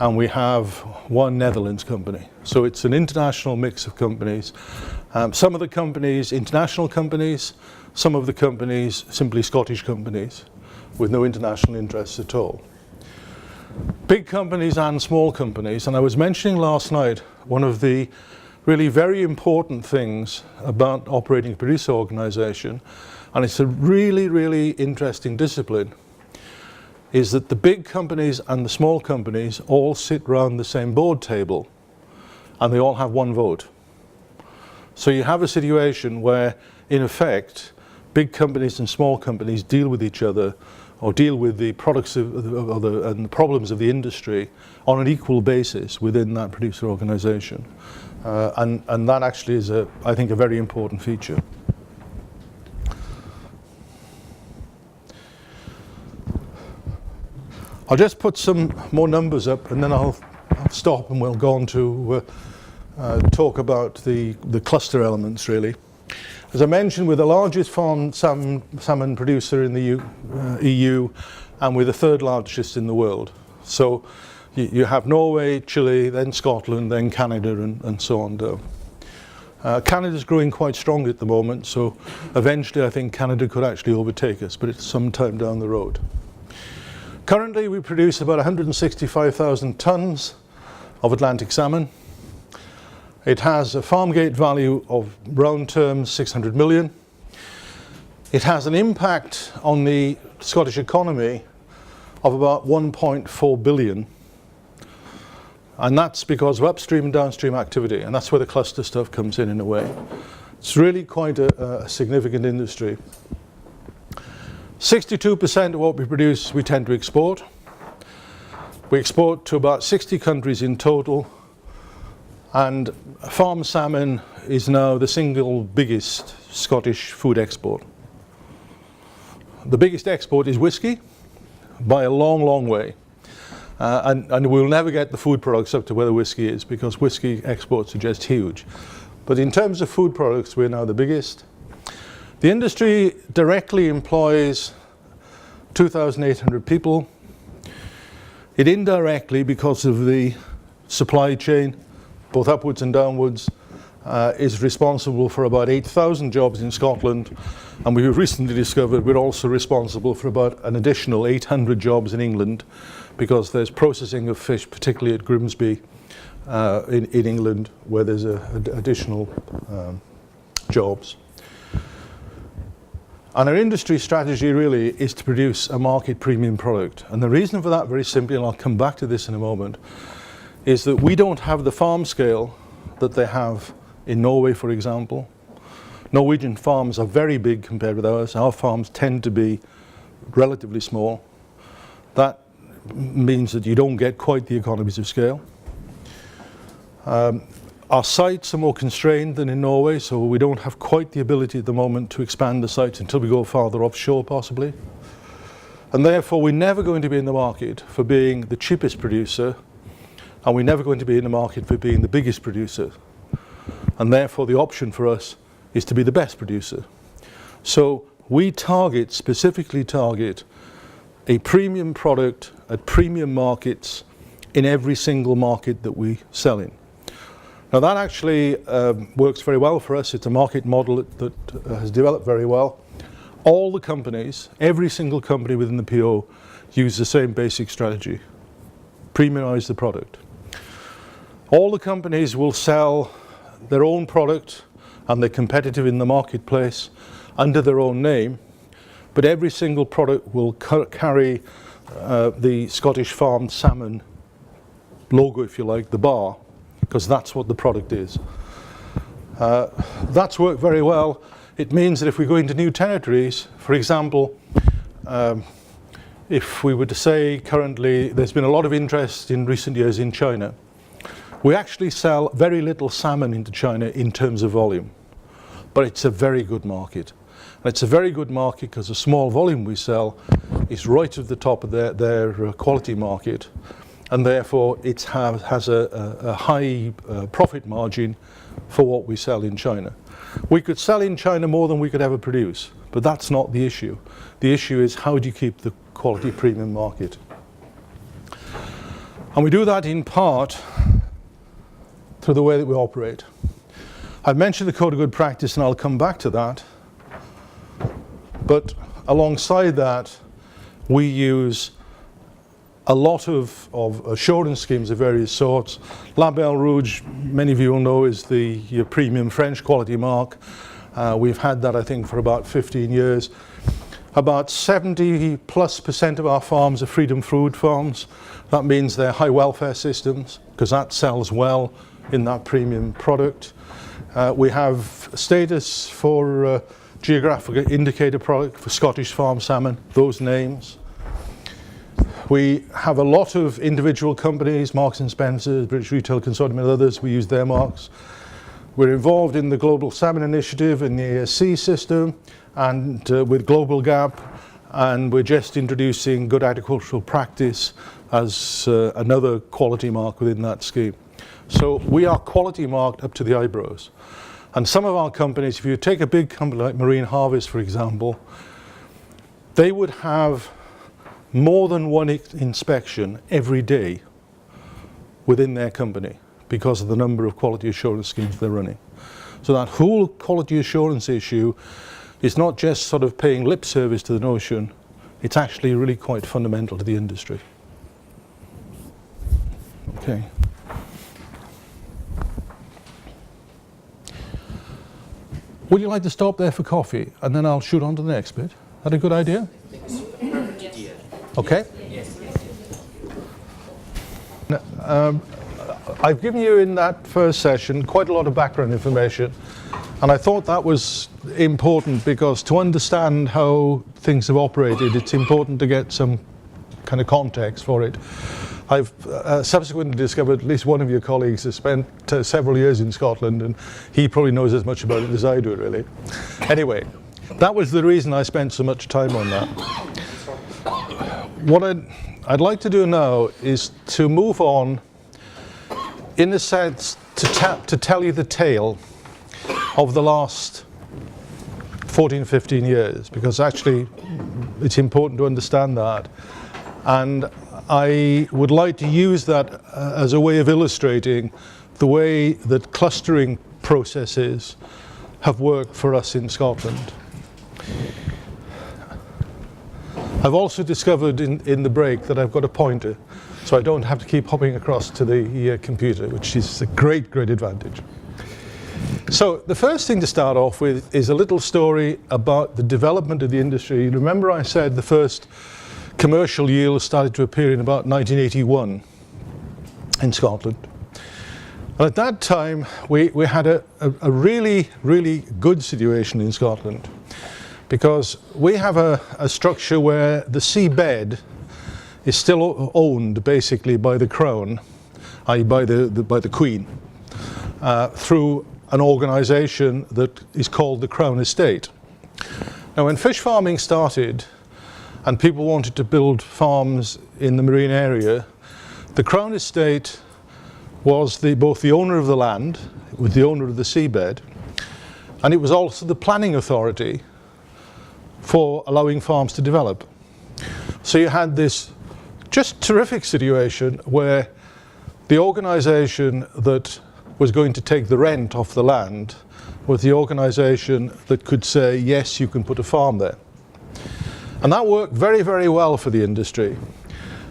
A: and we have one Netherlands company. So it's an international mix of companies. Some of the companies, international companies, some of the companies, simply Scottish companies with no international interests at all. Big companies and small companies, and I was mentioning last night, one of the really very important things about operating a producer organisation, and it's a really, really interesting discipline, is that the big companies and the small companies all sit around the same board table and they all have one vote. So you have a situation where, in effect, big companies and small companies deal with each other or deal with the products and the problems of the industry on an equal basis within that producer organisation. And that actually is, I think, a very important feature. I'll just put some more numbers up and then I'll stop and we'll go on to talk about the cluster elements really. As I mentioned, we're the largest farmed salmon producer in the EU and we're the third largest in the world. So you have Norway, Chile, then Scotland, then Canada and so on down. Canada's growing quite strong at the moment, so eventually I think Canada could actually overtake us, but it's some time down the road. Currently we produce about 165,000 tonnes of Atlantic salmon. It has a farm gate value of, round terms, 600 million. It has an impact on the Scottish economy of about 1.4 billion. And that's because of upstream and downstream activity, and that's where the cluster stuff comes in a way. It's really quite a significant industry. 62% of what we produce we tend to export. We export to about 60 countries in total, and farm salmon is now the single biggest Scottish food export. The biggest export is whisky by a long, long way. And we'll never get the food products up to where the whisky is because whisky exports are just huge. But in terms of food products, we're now the biggest. The industry directly employs 2,800 people. It indirectly, because of the supply chain, both upwards and downwards, is responsible for about 8,000 jobs in Scotland. And we've recently discovered we're also responsible for about an additional 800 jobs in England, because there's processing of fish, particularly at Grimsby in England, where there's additional jobs. And our industry strategy really is to produce a market premium product. And the reason for that, very simply, and I'll come back to this in a moment, is that we don't have the farm scale that they have in Norway, for example. Norwegian farms are very big compared with ours. Our farms tend to be relatively small. That means that you don't get quite the economies of scale. Our sites are more constrained than in Norway, so we don't have quite the ability at the moment to expand the sites until we go farther offshore possibly. And therefore we're never going to be in the market for being the cheapest producer, and we're never going to be in the market for being the biggest producer. And therefore the option for us is to be the best producer. So we specifically target a premium product at premium markets in every single market that we sell in. Now that actually works very well for us. It's a market model that has developed very well. All the companies, every single company within the PO, use the same basic strategy: premiumize the product. All the companies will sell their own product and they're competitive in the marketplace under their own name, but every single product will carry the Scottish farmed salmon logo, if you like, the bar, because that's what the product is. That's worked very well. It means that if we go into new territories, for example, if we were to say currently there's been a lot of interest in recent years in China, we actually sell very little salmon into China in terms of volume, but it's a very good market. And it's a very good market because the small volume we sell is right at the top of their quality market, and therefore it has a high profit margin for what we sell in China. We could sell in China more than we could ever produce, but that's not the issue. The issue is how do you keep the quality premium market? And we do that in part through the way that we operate. I've mentioned the code of good practice, and I'll come back to that. But alongside that, we use a lot of assurance schemes of various sorts. Label Rouge, many of you will know, is the premium French quality mark. We've had that, I think, for about 15 years. About 70+% of our farms are freedom food farms. That means they're high welfare systems, because that sells well in that premium product. We have status for geographic indicator product for Scottish farm salmon, those names. We have a lot of individual companies, Marks and Spencer, British Retail Consortium and others, we use their marks. We're involved in the Global Salmon Initiative in the ASC system and with Global Gap, and we're just introducing good agricultural practice as another quality mark within that scheme. So we are quality marked up to the eyebrows. And some of our companies, if you take a big company like Marine Harvest, for example, they would have more than one inspection every day within their company because of the number of quality assurance schemes they're running. So that whole quality assurance issue is not just sort of paying lip service to the notion, it's actually really quite fundamental to the industry. Okay. Would you like to stop there for coffee and then I'll shoot on to the next bit? Is that a good idea? Okay. I've given you in that first session quite a lot of background information, and I thought that was important because to understand how things have operated, it's important to get some kind of context for it. I've subsequently discovered at least one of your colleagues has spent several years in Scotland, and he probably knows as much about it as I do, really. Anyway, that was the reason I spent so much time on that. What I'd like to do now is to move on, in a sense, to tell you the tale of the last 14, 15 years, because actually it's important to understand that. And I would like to use that as a way of illustrating the way that clustering processes have worked for us in Scotland. I've also discovered in the break that I've got a pointer, so I don't have to keep hopping across to the computer, which is a great, great advantage. So the first thing to start off with is a little story about the development of the industry. Remember I said the first commercial yield started to appear in about 1981 in Scotland. And at that time, we had a really, really good situation in Scotland, because we have a structure where the seabed is still owned basically by the Crown, i.e. by the Queen, through an organisation that is called the Crown Estate. Now when fish farming started and people wanted to build farms in the marine area, the Crown Estate was both the owner of the land, it was the owner of the seabed, and it was also the planning authority for allowing farms to develop. So you had this just terrific situation where the organisation that was going to take the rent off the land was the organisation that could say, yes, you can put a farm there. And that worked very, very well for the industry.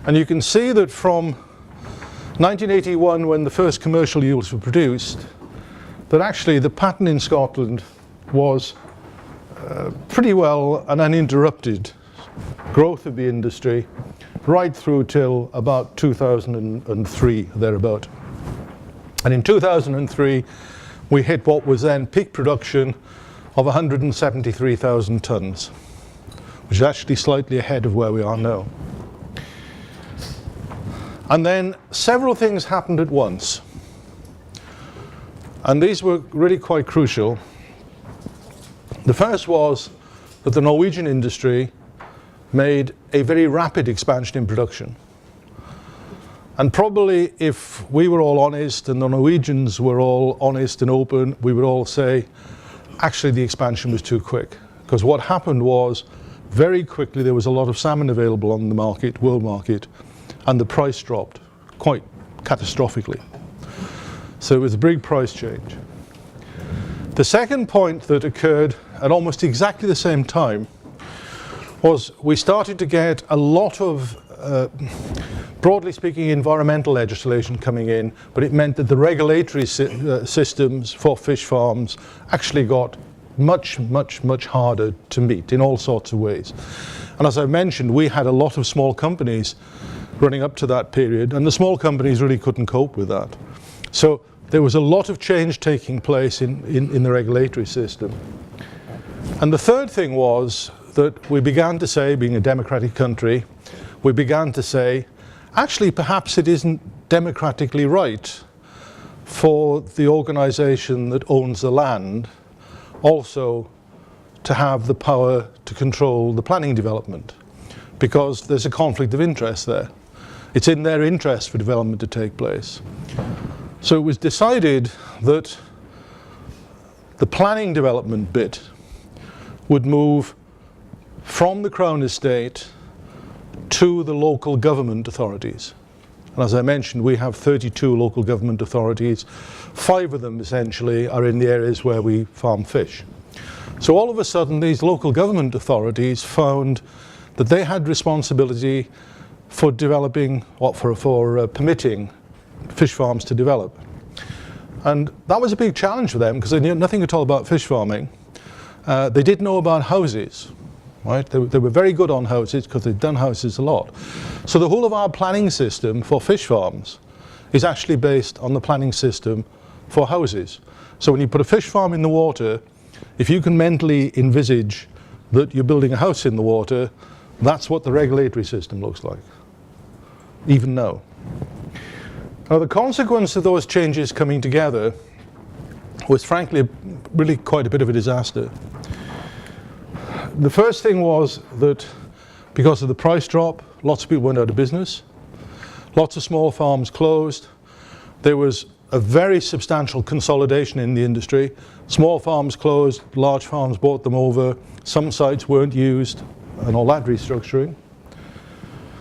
A: And you can see that from 1981, when the first commercial yields were produced, that actually the pattern in Scotland was pretty well an uninterrupted growth of the industry right through till about 2003, thereabout. And in 2003, we hit what was then peak production of 173,000 tons, which is actually slightly ahead of where we are now. And then several things happened at once. And these were really quite crucial. The first was that the Norwegian industry made a very rapid expansion in production. And probably if we were all honest and the Norwegians were all honest and open, we would all say, actually the expansion was too quick. Because what happened was, very quickly there was a lot of salmon available on the market, world market, and the price dropped quite catastrophically. So it was a big price change. The second point that occurred at almost exactly the same time was we started to get a lot of, broadly speaking, environmental legislation coming in, but it meant that the regulatory systems for fish farms actually got much, much, much harder to meet in all sorts of ways. And as I mentioned, we had a lot of small companies running up to that period, and the small companies really couldn't cope with that. So there was a lot of change taking place in the regulatory system. And the third thing was that we began to say, being a democratic country, we began to say, actually perhaps it isn't democratically right for the organization that owns the land also to have the power to control the planning development, because there's a conflict of interest there. It's in their interest for development to take place. So it was decided that the planning development bit would move from the Crown Estate to the local government authorities. And as I mentioned, we have 32 local government authorities. 5 of them essentially are in the areas where we farm fish. So all of a sudden these local government authorities found that they had responsibility for developing, or for permitting fish farms to develop. And that was a big challenge for them because they knew nothing at all about fish farming. They did know about houses, right? They were very good on houses because they'd done houses a lot. So the whole of our planning system for fish farms is actually based on the planning system for houses. So when you put a fish farm in the water, if you can mentally envisage that you're building a house in the water, that's what the regulatory system looks like, even now. Now the consequence of those changes coming together was frankly really quite a bit of a disaster. The first thing was that because of the price drop, lots of people went out of business. Lots of small farms closed. There was a very substantial consolidation in the industry. Small farms closed, large farms bought them over. Some sites weren't used, and all that restructuring.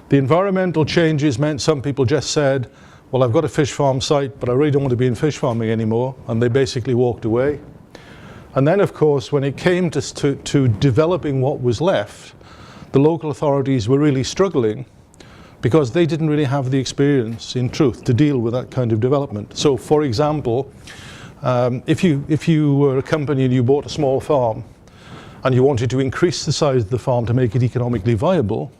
A: The environmental changes meant some people just said, well, I've got a fish farm site, but I really don't want to be in fish farming anymore, and they basically walked away. And then, of course, when it came to developing what was left, the local authorities were really struggling because they didn't really have the experience, in truth, to deal with that kind of development. So, for example, if you were a company and you bought a small farm and you wanted to increase the size of the farm to make it economically viable,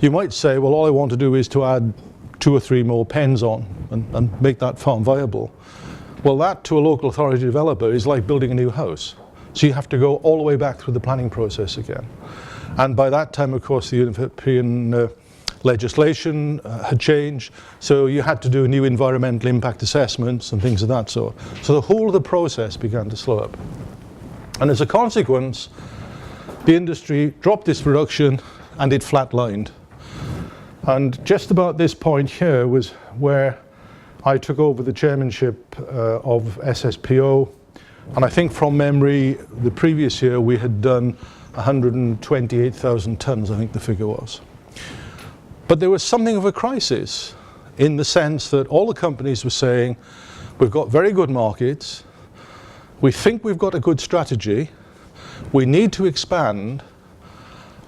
A: you might say, well, all I want to do is to add 2 or 3 more pens on and make that farm viable. Well, that to a local authority developer is like building a new house. So you have to go all the way back through the planning process again. And by that time, of course, the European legislation had changed, so you had to do new environmental impact assessments and things of that sort. So the whole of the process began to slow up. And as a consequence, the industry dropped its production and it flatlined. And just about this point here was where I took over the chairmanship of SSPO, and I think from memory, the previous year we had done 128,000 tons, I think the figure was. But there was something of a crisis in the sense that all the companies were saying, we've got very good markets, we think we've got a good strategy, we need to expand,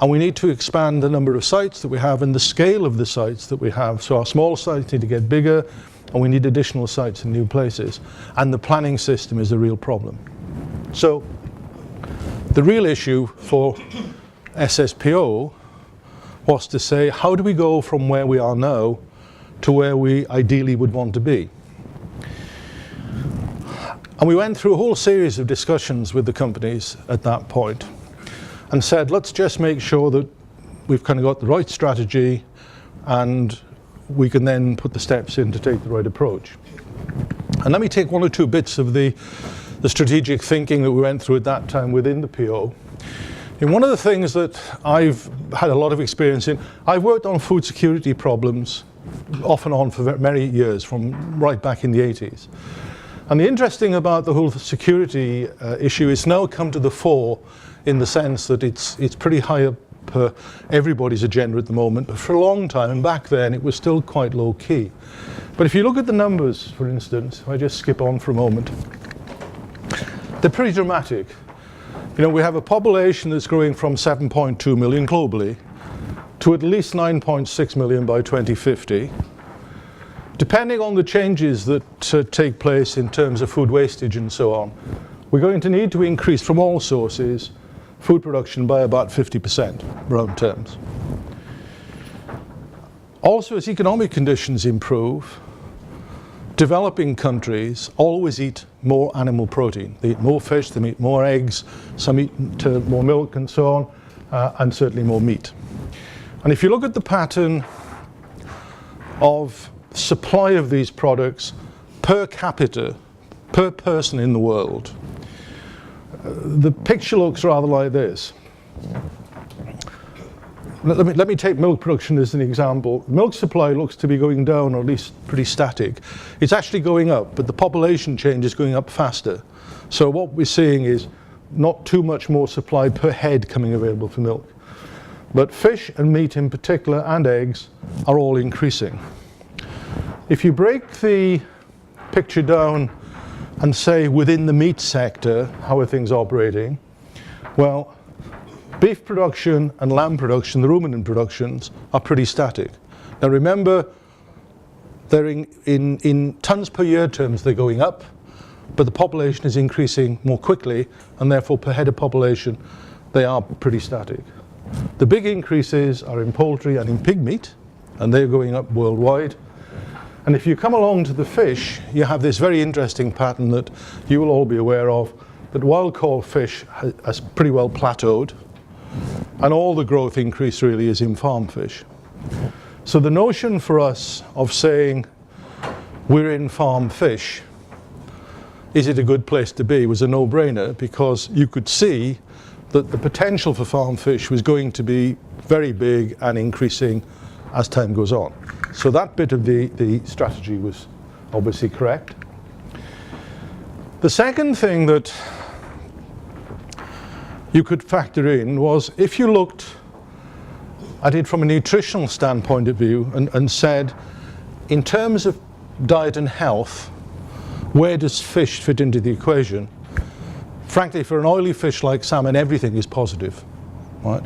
A: and we need to expand the number of sites that we have and the scale of the sites that we have. So our small sites need to get bigger, and we need additional sites in new places. And the planning system is a real problem. So the real issue for SSPO was to say, how do we go from where we are now to where we ideally would want to be? And we went through a whole series of discussions with the companies at that point and said, let's just make sure that we've kind of got the right strategy and we can then put the steps in to take the right approach. And let me take one or two bits of the strategic thinking that we went through at that time within the PO. And one of the things that I've had a lot of experience in, I've worked on food security problems off and on for many years, from right back in the 80s. And the interesting about the whole security issue is now come to the fore in the sense that it's pretty high up everybody's agenda at the moment. But for a long time, and back then, it was still quite low key. But if you look at the numbers, for instance, if I just skip on for a moment, they're pretty dramatic. You know, we have a population that's growing from 7.2 million globally to at least 9.6 million by 2050. Depending on the changes that take place in terms of food wastage and so on, we're going to need to increase from all sources food production by about 50%, round terms. Also, as economic conditions improve, developing countries always eat more animal protein. They eat more fish, they eat more eggs, some eat more milk and so on, and certainly more meat. And if you look at the pattern of supply of these products per capita, per person in the world, the picture looks rather like this. Let me take milk production as an example. Milk supply looks to be going down, or at least pretty static. It's actually going up, but the population change is going up faster. So what we're seeing is not too much more supply per head coming available for milk. But fish and meat in particular, and eggs, are all increasing. If you break the picture down and say within the meat sector, how are things operating? Well, beef production and lamb production, the ruminant productions, are pretty static. Now remember, they're in tons per year terms, they're going up, but the population is increasing more quickly, and therefore per head of population, they are pretty static. The big increases are in poultry and in pig meat, and they're going up worldwide. And if you come along to the fish, you have this very interesting pattern that you will all be aware of, that wild-caught fish has pretty well plateaued, and all the growth increase really is in farm fish. So the notion for us of saying we're in farm fish, is it a good place to be, was a no-brainer, because you could see that the potential for farm fish was going to be very big and increasing as time goes on. So that bit of the strategy was obviously correct. The second thing that you could factor in was if you looked at it from a nutritional standpoint of view and said, in terms of diet and health, where does fish fit into the equation? Frankly, for an oily fish like salmon, everything is positive, right?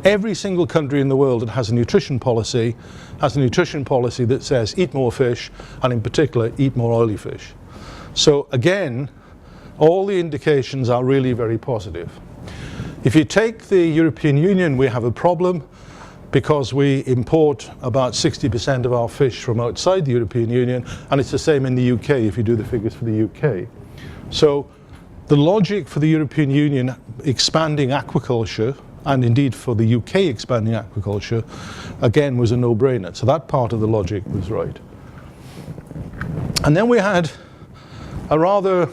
A: Every single country in the world that has a nutrition policy has a nutrition policy that says eat more fish, and in particular eat more oily fish. So again, all the indications are really very positive. If you take the European Union, we have a problem because we import about 60% of our fish from outside the European Union, and it's the same in the UK if you do the figures for the UK. So the logic for the European Union expanding aquaculture, and indeed for the UK expanding aquaculture, again was a no-brainer. So that part of the logic was right. And then we had a rather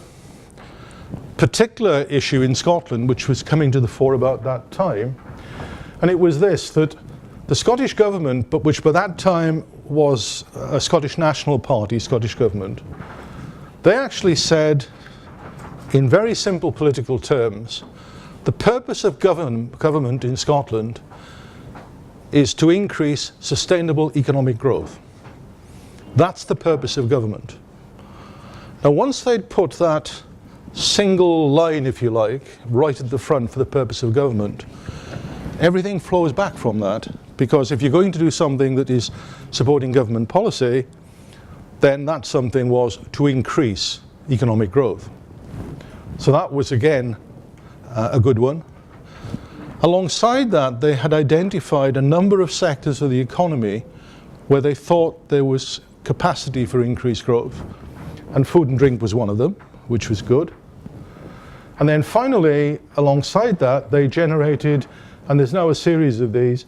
A: particular issue in Scotland which was coming to the fore about that time, and it was this, that the Scottish government, but which by that time was a Scottish National Party, Scottish government, they actually said in very simple political terms, the purpose of government in Scotland is to increase sustainable economic growth. That's the purpose of government. Now, once they'd put that single line, if you like, right at the front for the purpose of government, everything flows back from that, because if you're going to do something that is supporting government policy, then that something was to increase economic growth. So that was, again, a good one. Alongside that, they had identified a number of sectors of the economy where they thought there was capacity for increased growth, and food and drink was one of them, which was good. And then finally, alongside that, they generated, and there's now a series of these,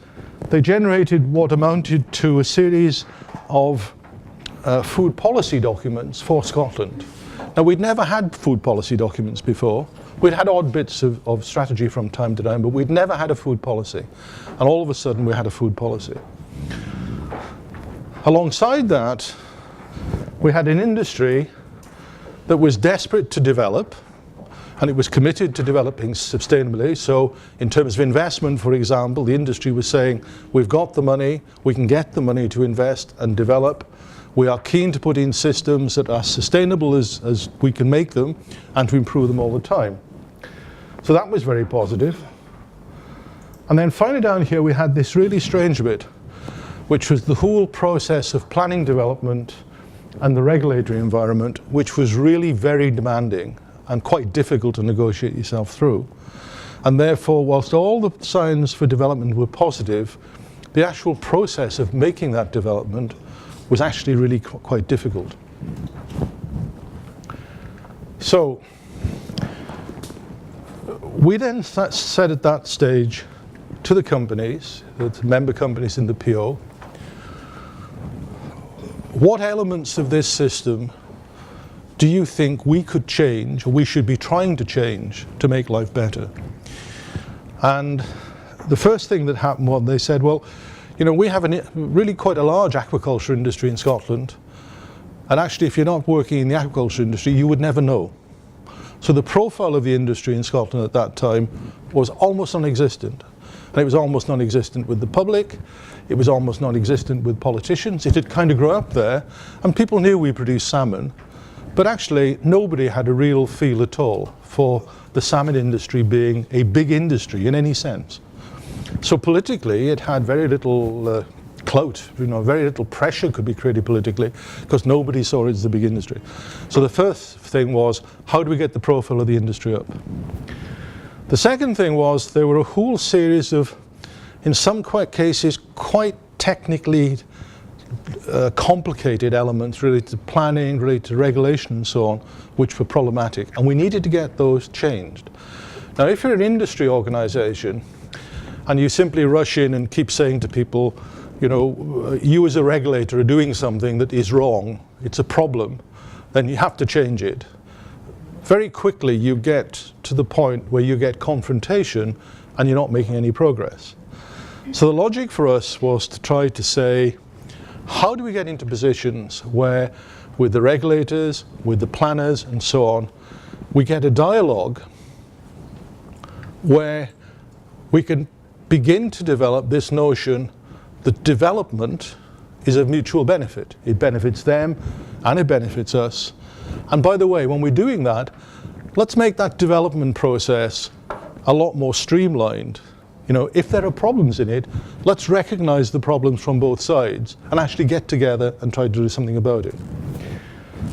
A: they generated what amounted to a series of food policy documents for Scotland. Now, we'd never had food policy documents before. We'd had odd bits of strategy from time to time, but we'd never had a food policy. And all of a sudden, we had a food policy. Alongside that, we had an industry that was desperate to develop, and it was committed to developing sustainably. So in terms of investment, for example, the industry was saying, we've got the money, we can get the money to invest and develop. We are keen to put in systems that are sustainable as we can make them and to improve them all the time. So that was very positive. And then finally down here we had this really strange bit, which was the whole process of planning development and the regulatory environment, which was really very demanding and quite difficult to negotiate yourself through. And therefore, whilst all the signs for development were positive, the actual process of making that development was actually really quite difficult. So we then said at that stage to the companies, the member companies in the PO, what elements of this system do you think we could change, or we should be trying to change, to make life better? And the first thing that happened was they said, well, you know, we have really quite a large aquaculture industry in Scotland, and actually if you're not working in the aquaculture industry, you would never know. So the profile of the industry in Scotland at that time was almost non-existent. And it was almost non-existent with the public, it was almost non-existent with politicians. It had kind of grown up there, and people knew we produced salmon, but actually nobody had a real feel at all for the salmon industry being a big industry in any sense. So politically, it had very little clout, you know, very little pressure could be created politically, because nobody saw it as a big industry. So the first thing was, how do we get the profile of the industry up? The second thing was, there were a whole series of, in some cases, quite technically complicated elements related to planning, related to regulation and so on, which were problematic, and we needed to get those changed. Now, if you're an industry organization, and you simply rush in and keep saying to people, you know, you as a regulator are doing something that is wrong, it's a problem, then you have to change it. Very quickly you get to the point where you get confrontation and you're not making any progress. So the logic for us was to try to say, how do we get into positions where, with the regulators, with the planners and so on, we get a dialogue where we can begin to develop this notion that development is of mutual benefit. It benefits them and it benefits us. And by the way, when we're doing that, let's make that development process a lot more streamlined. You know, if there are problems in it, let's recognize the problems from both sides and actually get together and try to do something about it.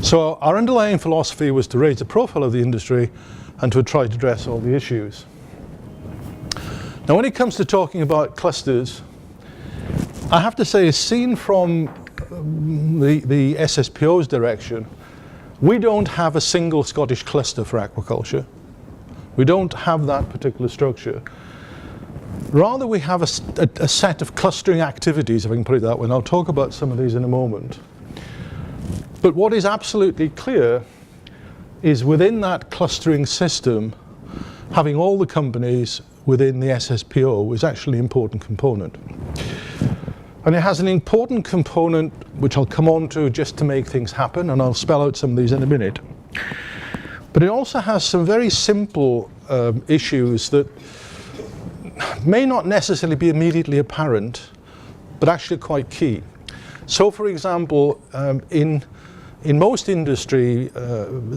A: So our underlying philosophy was to raise the profile of the industry and to try to address all the issues. Now, when it comes to talking about clusters, I have to say, seen from the SSPO's direction, we don't have a single Scottish cluster for aquaculture. We don't have that particular structure. Rather, we have a set of clustering activities, if I can put it that way, and I'll talk about some of these in a moment. But what is absolutely clear is within that clustering system, having all the companies within the SSPO is actually an important component. And it has an important component which I'll come on to just to make things happen, and I'll spell out some of these in a minute. But it also has some very simple issues that may not necessarily be immediately apparent, but actually quite key. So, for example, in most industry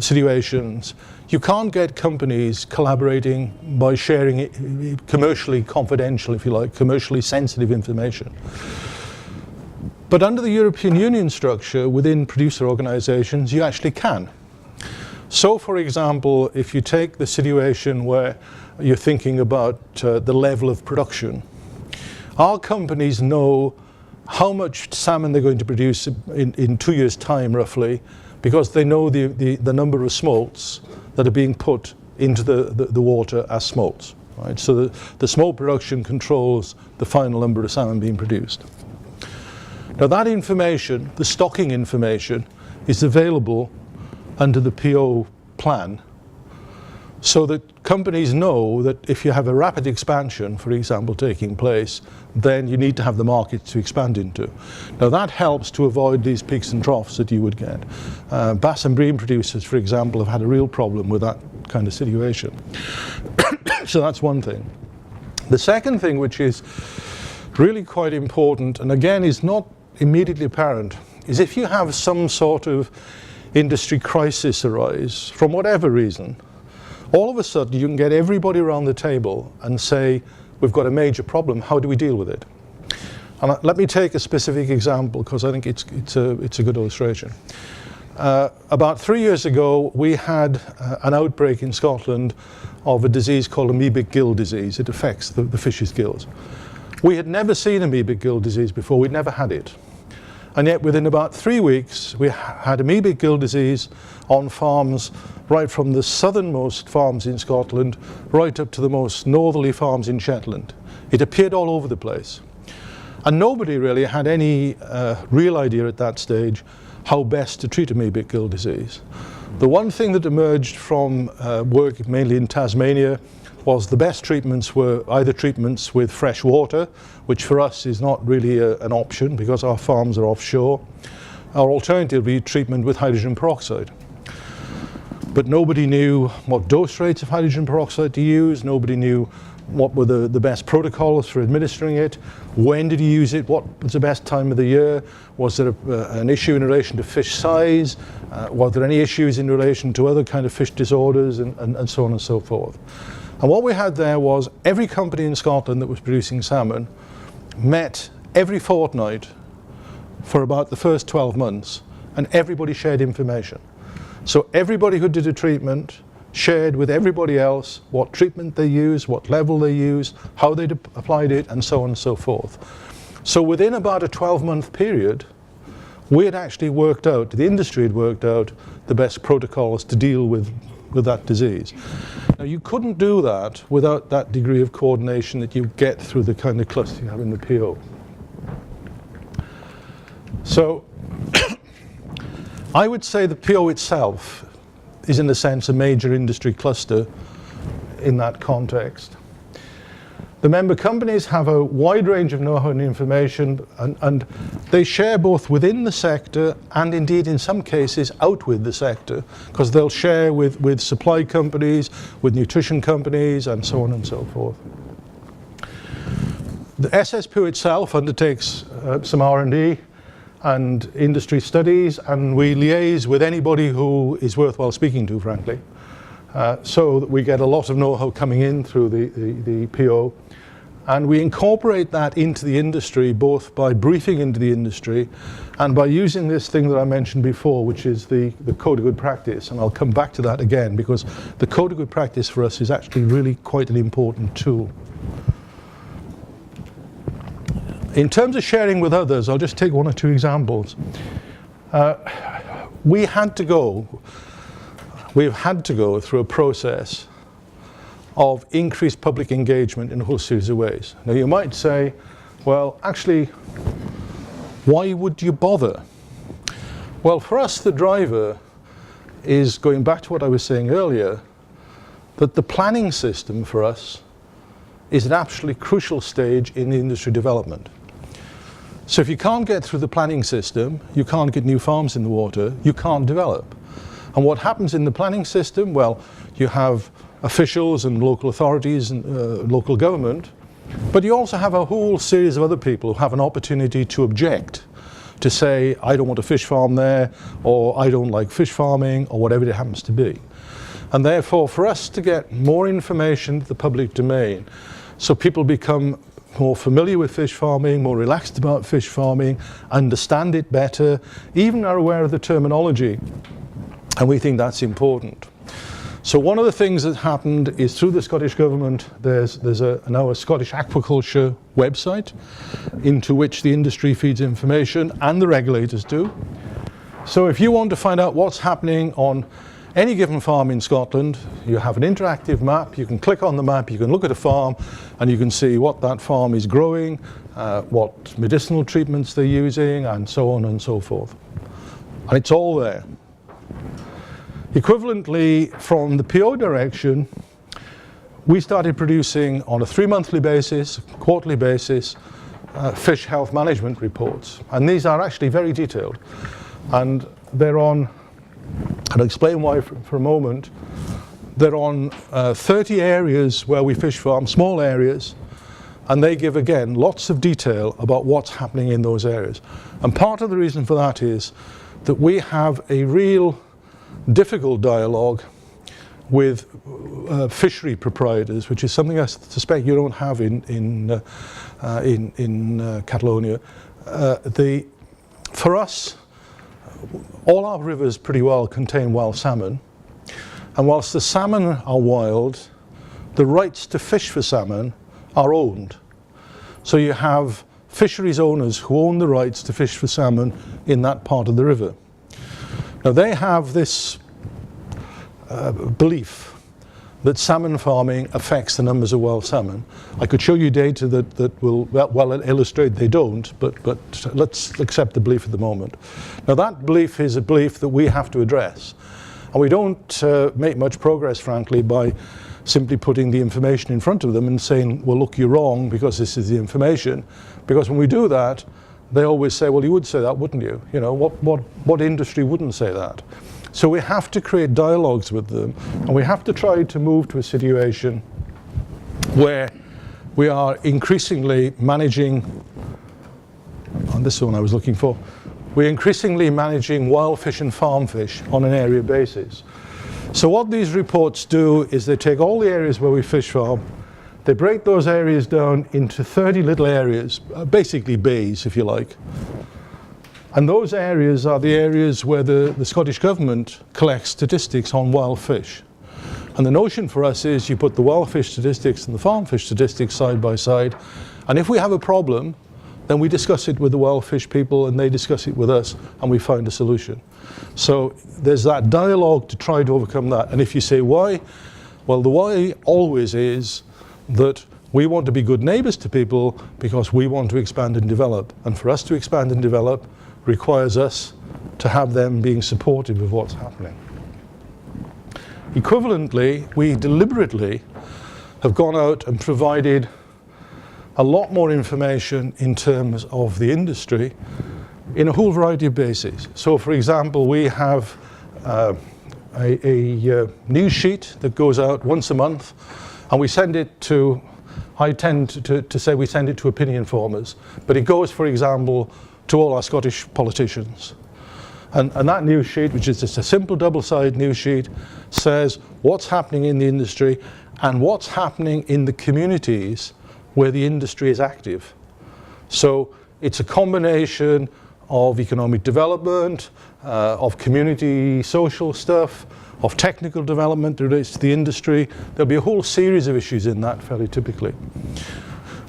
A: situations, you can't get companies collaborating by sharing it commercially confidential, if you like, commercially sensitive information. But under the European Union structure, within producer organizations, you actually can. So, for example, if you take the situation where you're thinking about the level of production, our companies know how much salmon they're going to produce in 2 years' time, roughly, because they know the number of smolts that are being put into the water as smolts. Right? So the smolt production controls the final number of salmon being produced. Now that information, the stocking information, is available under the PO plan, so that companies know that if you have a rapid expansion, for example, taking place, then you need to have the market to expand into. Now that helps to avoid these peaks and troughs that you would get. Bass and bream producers, for example, have had a real problem with that kind of situation. So that's one thing. The second thing, which is really quite important, and again is not immediately apparent, is if you have some sort of industry crisis arise, from whatever reason, all of a sudden you can get everybody around the table and say, we've got a major problem, how do we deal with it? And let me take a specific example, because I think it's a good illustration. About 3 years ago, we had an outbreak in Scotland of a disease called amoebic gill disease. It affects the fish's gills. We had never seen amoebic gill disease before, we'd never had it. And yet within about 3 weeks, we had amoebic gill disease on farms, right from the southernmost farms in Scotland, right up to the most northerly farms in Shetland. It appeared all over the place. And nobody really had any real idea at that stage how best to treat amoebic gill disease. The one thing that emerged from work mainly in Tasmania was the best treatments were either treatments with fresh water, which for us is not really an option because our farms are offshore, or alternatively treatment with hydrogen peroxide. But nobody knew what dose rates of hydrogen peroxide to use, nobody knew what were the best protocols for administering it, when did you use it, what was the best time of the year, was there an issue in relation to fish size, were there any issues in relation to other kind of fish disorders, and so on and so forth. And what we had there was every company in Scotland that was producing salmon met every fortnight for about the first 12 months, and everybody shared information. So everybody who did a treatment shared with everybody else what treatment they used, what level they used, how they applied it, and so on and so forth. So within about a 12-month period, we had actually worked out, the industry had worked out the best protocols to deal with that disease. Now you couldn't do that without that degree of coordination that you get through the kind of cluster you have in the PO. So I would say the PO itself is in a sense a major industry cluster in that context. The member companies have a wide range of know-how and information, and they share both within the sector and indeed in some cases out with the sector, because they'll share with supply companies, with nutrition companies, and so on and so forth. The SSPO itself undertakes some R&D and industry studies, and we liaise with anybody who is worthwhile speaking to, frankly, so that we get a lot of know-how coming in through the PO. And we incorporate that into the industry, both by briefing into the industry and by using this thing that I mentioned before, which is the code of good practice. And I'll come back to that again, because the code of good practice for us is actually really quite an important tool. In terms of sharing with others, I'll just take one or two examples. We've had to go through a process of increased public engagement in a whole series of ways. Now you might say, well, actually, why would you bother? Well, for us, the driver is, going back to what I was saying earlier, that the planning system for us is an absolutely crucial stage in the industry development. So if you can't get through the planning system, you can't get new farms in the water, you can't develop. And what happens in the planning system? Well, you have officials and local authorities and local government, but you also have a whole series of other people who have an opportunity to object, to say, I don't want a fish farm there, or I don't like fish farming, or whatever it happens to be. And therefore, for us to get more information to the public domain, so people become more familiar with fish farming, more relaxed about fish farming, understand it better, even are aware of the terminology, and we think that's important. So one of the things that happened is through the Scottish Government, there's now a Scottish aquaculture website into which the industry feeds information, and the regulators do. So if you want to find out what's happening on any given farm in Scotland, you have an interactive map. You can click on the map, you can look at a farm, and you can see what that farm is growing, what medicinal treatments they're using, and so on and so forth. And it's all there. Equivalently, from the PO direction, we started producing on a 3-monthly basis, quarterly basis, fish health management reports. And these are actually very detailed. And they're on, and I'll explain why for a moment, they're on 30 areas where we fish farm, small areas, and they give, again, lots of detail about what's happening in those areas. And part of the reason for that is that we have a real difficult dialogue with fishery proprietors, which is something I suspect you don't have in Catalonia. For us, all our rivers pretty well contain wild salmon, and whilst the salmon are wild, the rights to fish for salmon are owned. So you have fisheries owners who own the rights to fish for salmon in that part of the river. Now they have this belief that salmon farming affects the numbers of wild salmon. I could show you data that will well illustrate they don't, but let's accept the belief at the moment. Now that belief is a belief that we have to address. And we don't make much progress, frankly, by simply putting the information in front of them and saying, well, look, you're wrong because this is the information. Because when we do that, they always say, well, you would say that, wouldn't you? You know, what industry wouldn't say that? So we have to create dialogues with them, and we have to try to move to a situation where we are increasingly managing, and this is the one I was looking for, we're increasingly managing wild fish and farm fish on an area basis. So what these reports do is they take all the areas where we fish farm, they break those areas down into 30 little areas, basically bays if you like. And those areas are the areas where the Scottish Government collects statistics on wild fish. And the notion for us is you put the wild fish statistics and the farm fish statistics side by side, and if we have a problem, then we discuss it with the wild fish people and they discuss it with us and we find a solution. So there's that dialogue to try to overcome that. And if you say why, well, the why always is that we want to be good neighbours to people because we want to expand and develop. And for us to expand and develop requires us to have them being supportive of what's happening. Equivalently, we deliberately have gone out and provided a lot more information in terms of the industry in a whole variety of bases. So for example, we have a news sheet that goes out once a month, and we send it to, I tend to say we send it to opinion formers, but it goes, for example, to all our Scottish politicians. And that news sheet, which is just a simple double-sided news sheet, says what's happening in the industry and what's happening in the communities where the industry is active. So it's a combination of economic development, of community social stuff, of technical development that relates to the industry. There'll be a whole series of issues in that fairly typically.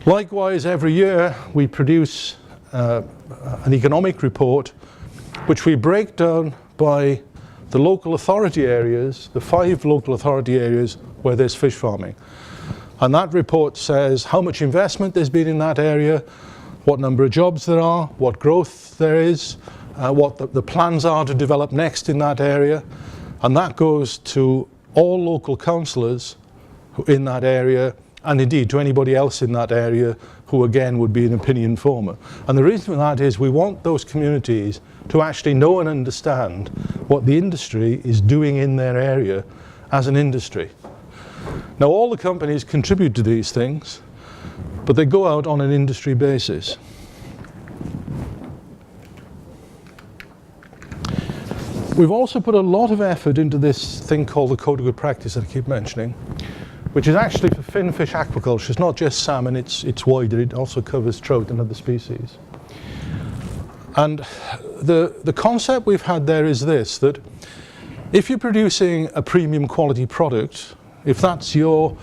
A: Likewise, every year we produce an economic report which we break down by the local authority areas, the 5 local authority areas where there's fish farming. And that report says how much investment there's been in that area, what number of jobs there are, what growth there is, what the plans are to develop next in that area. And that goes to all local councillors in that area, and indeed to anybody else in that area who again would be an opinion former. And the reason for that is we want those communities to actually know and understand what the industry is doing in their area as an industry. Now all the companies contribute to these things, but they go out on an industry basis. We've also put a lot of effort into this thing called the Code of Good Practice that I keep mentioning, which is actually for finfish aquaculture. It's not just salmon, it's wider. It also covers trout and other species. And the concept we've had there is this, that if you're producing a premium quality product, if that's your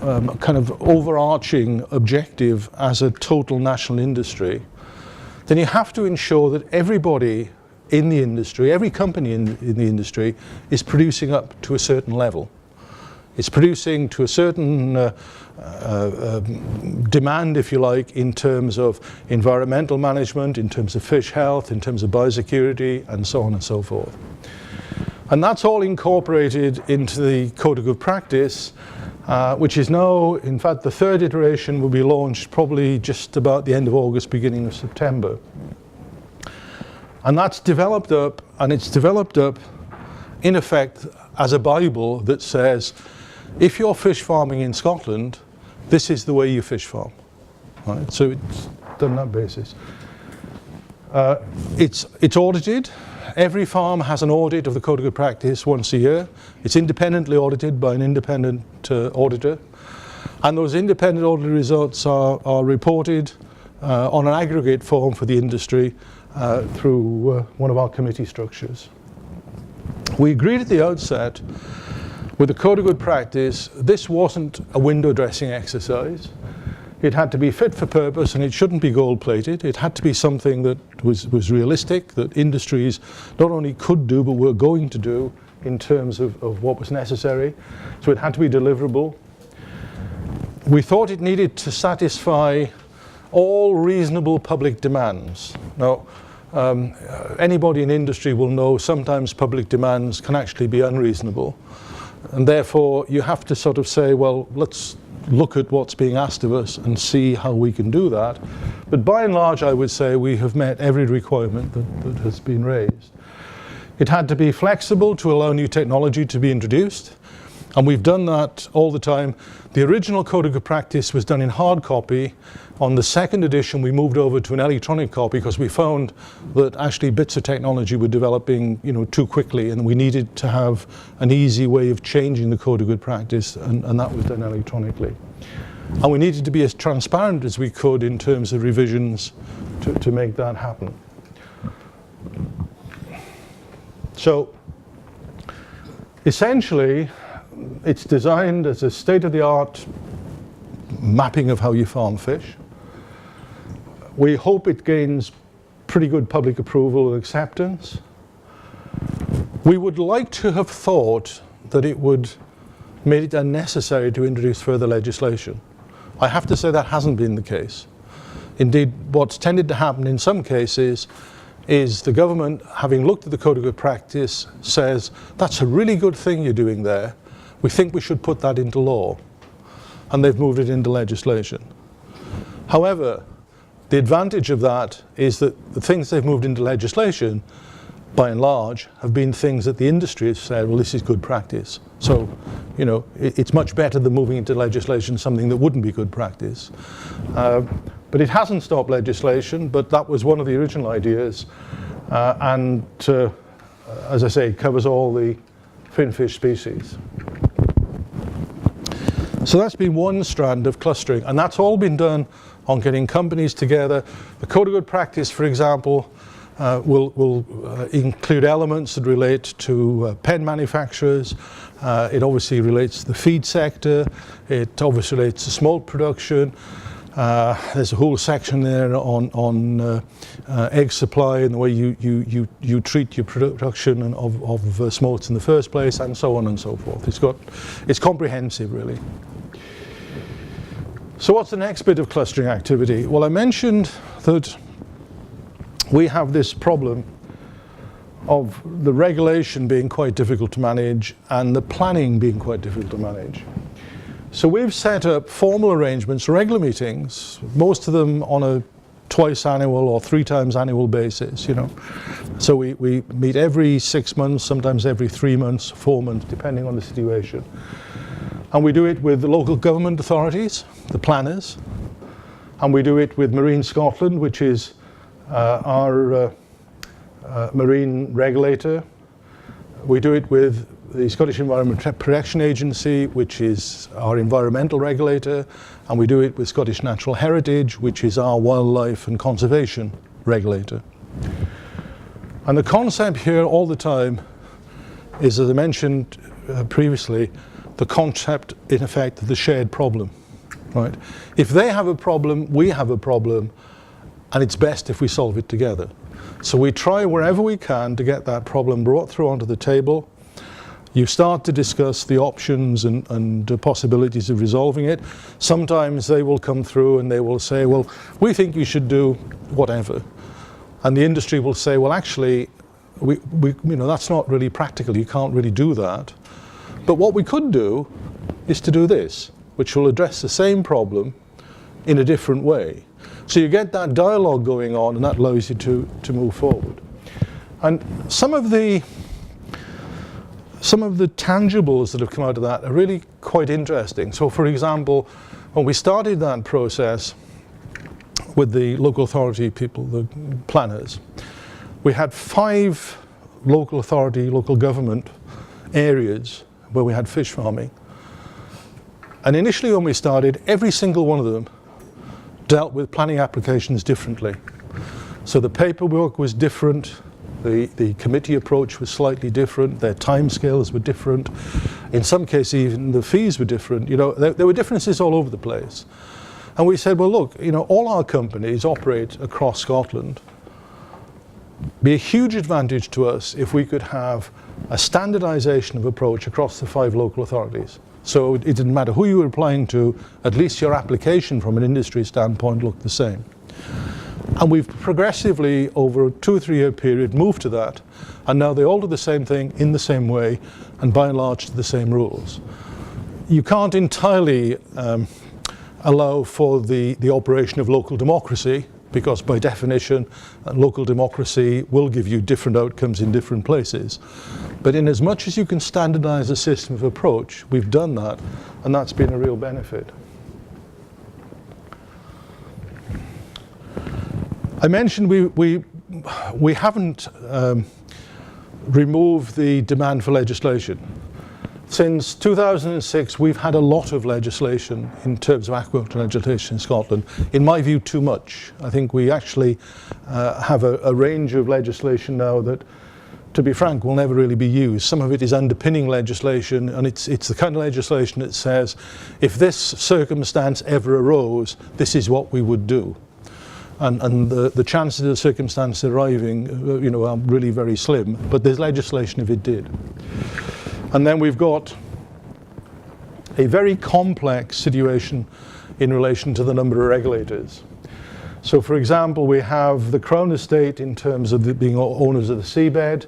A: kind of overarching objective as a total national industry, then you have to ensure that everybody in the industry, every company in the industry is producing up to a certain level. It's producing to a certain demand, if you like, in terms of environmental management, in terms of fish health, in terms of biosecurity, and so on and so forth. And that's all incorporated into the Code of Good Practice, which is now, in fact, the third iteration will be launched probably just about the end of August, beginning of September. And that's developed up, and it's developed up, in effect, as a Bible that says, if you're fish farming in Scotland, this is the way you fish farm. Right? So it's done on that basis. It's audited. Every farm has an audit of the Code of Good Practice once a year. It's independently audited by an independent auditor. And those independent audit results are reported on an aggregate form for the industry through one of our committee structures. We agreed at the outset with the Code of Good Practice, this wasn't a window dressing exercise. It had to be fit for purpose, and it shouldn't be gold-plated. It had to be something that was realistic, that industries not only could do, but were going to do in terms of what was necessary. So it had to be deliverable. We thought it needed to satisfy all reasonable public demands. Now, anybody in industry will know sometimes public demands can actually be unreasonable. And therefore, you have to sort of say, well, let's look at what's being asked of us and see how we can do that. But by and large, I would say we have met every requirement that has been raised. It had to be flexible to allow new technology to be introduced. And we've done that all the time. The original Code of Good Practice was done in hard copy. On the second edition, we moved over to an electronic copy because we found that actually bits of technology were developing, too quickly, and we needed to have an easy way of changing the Code of Good Practice, and that was done electronically. And we needed to be as transparent as we could in terms of revisions to make that happen. So, essentially, it's designed as a state-of-the-art mapping of how you farm fish. We hope it gains pretty good public approval and acceptance. We would like to have thought that it would make it unnecessary to introduce further legislation. I have to say that hasn't been the case. Indeed, what's tended to happen in some cases is the government, having looked at the Code of Good Practice, says, that's a really good thing you're doing there. We think we should put that into law. And they've moved it into legislation. However, the advantage of that is that the things they've moved into legislation, by and large, have been things that the industry has said, well, this is good practice. So, it's much better than moving into legislation something that wouldn't be good practice. But it hasn't stopped legislation, but that was one of the original ideas. And as I say, it covers all the finfish species. So that's been one strand of clustering, and that's all been done on getting companies together. The Code of Good Practice, for example, will include elements that relate to pen manufacturers. It obviously relates to the feed sector. It obviously relates to smolt production. There's a whole section there on egg supply and the way you treat your production of smolts in the first place, and so on and so forth. It's comprehensive, really. So what's the next bit of clustering activity? Well, I mentioned that we have this problem of the regulation being quite difficult to manage and the planning being quite difficult to manage. So we've set up formal arrangements, regular meetings, most of them on a twice annual or 3 times annual basis, So we meet every 6 months, sometimes every 3 months, 4 months, depending on the situation. And we do it with the local government authorities, the planners, and we do it with Marine Scotland, which is our marine regulator. We do it with the Scottish Environment Protection Agency, which is our environmental regulator, and we do it with Scottish Natural Heritage, which is our wildlife and conservation regulator. And the concept here all the time is, as I mentioned previously, the concept, in effect, of the shared problem, right? If they have a problem, we have a problem, and it's best if we solve it together. So we try wherever we can to get that problem brought through onto the table. You start to discuss the options and the possibilities of resolving it. Sometimes they will come through and they will say, well, we think you should do whatever. And the industry will say, well, actually, that's not really practical. You can't really do that. But what we could do is to do this, which will address the same problem in a different way. So you get that dialogue going on, and that allows you to move forward. And some of the tangibles that have come out of that are really quite interesting. So for example, when we started that process with the local authority people, the planners, we had 5 local authority, local government areas where we had fish farming. And initially when we started, every single one of them dealt with planning applications differently. So the paperwork was different. The committee approach was slightly different, their timescales were different. In some cases even the fees were different. There were differences all over the place. And we said, well look, all our companies operate across Scotland. Be a huge advantage to us if we could have a standardization of approach across the 5 local authorities. So it didn't matter who you were applying to, at least your application from an industry standpoint looked the same. And we've progressively, over a 2 or 3 year period, moved to that. And now they all do the same thing in the same way, and by and large to the same rules. You can't entirely allow for the operation of local democracy, because by definition, local democracy will give you different outcomes in different places. But in as much as you can standardize a system of approach, we've done that, and that's been a real benefit. I mentioned we haven't removed the demand for legislation. Since 2006, we've had a lot of legislation in terms of aquaculture legislation in Scotland. In my view, too much. I think we actually have a range of legislation now that, to be frank, will never really be used. Some of it is underpinning legislation, and it's the kind of legislation that says, if this circumstance ever arose, this is what we would do. And the chances of the circumstance arriving, are really very slim. But there's legislation if it did. And then we've got a very complex situation in relation to the number of regulators. So for example, we have the Crown Estate in terms of being owners of the seabed,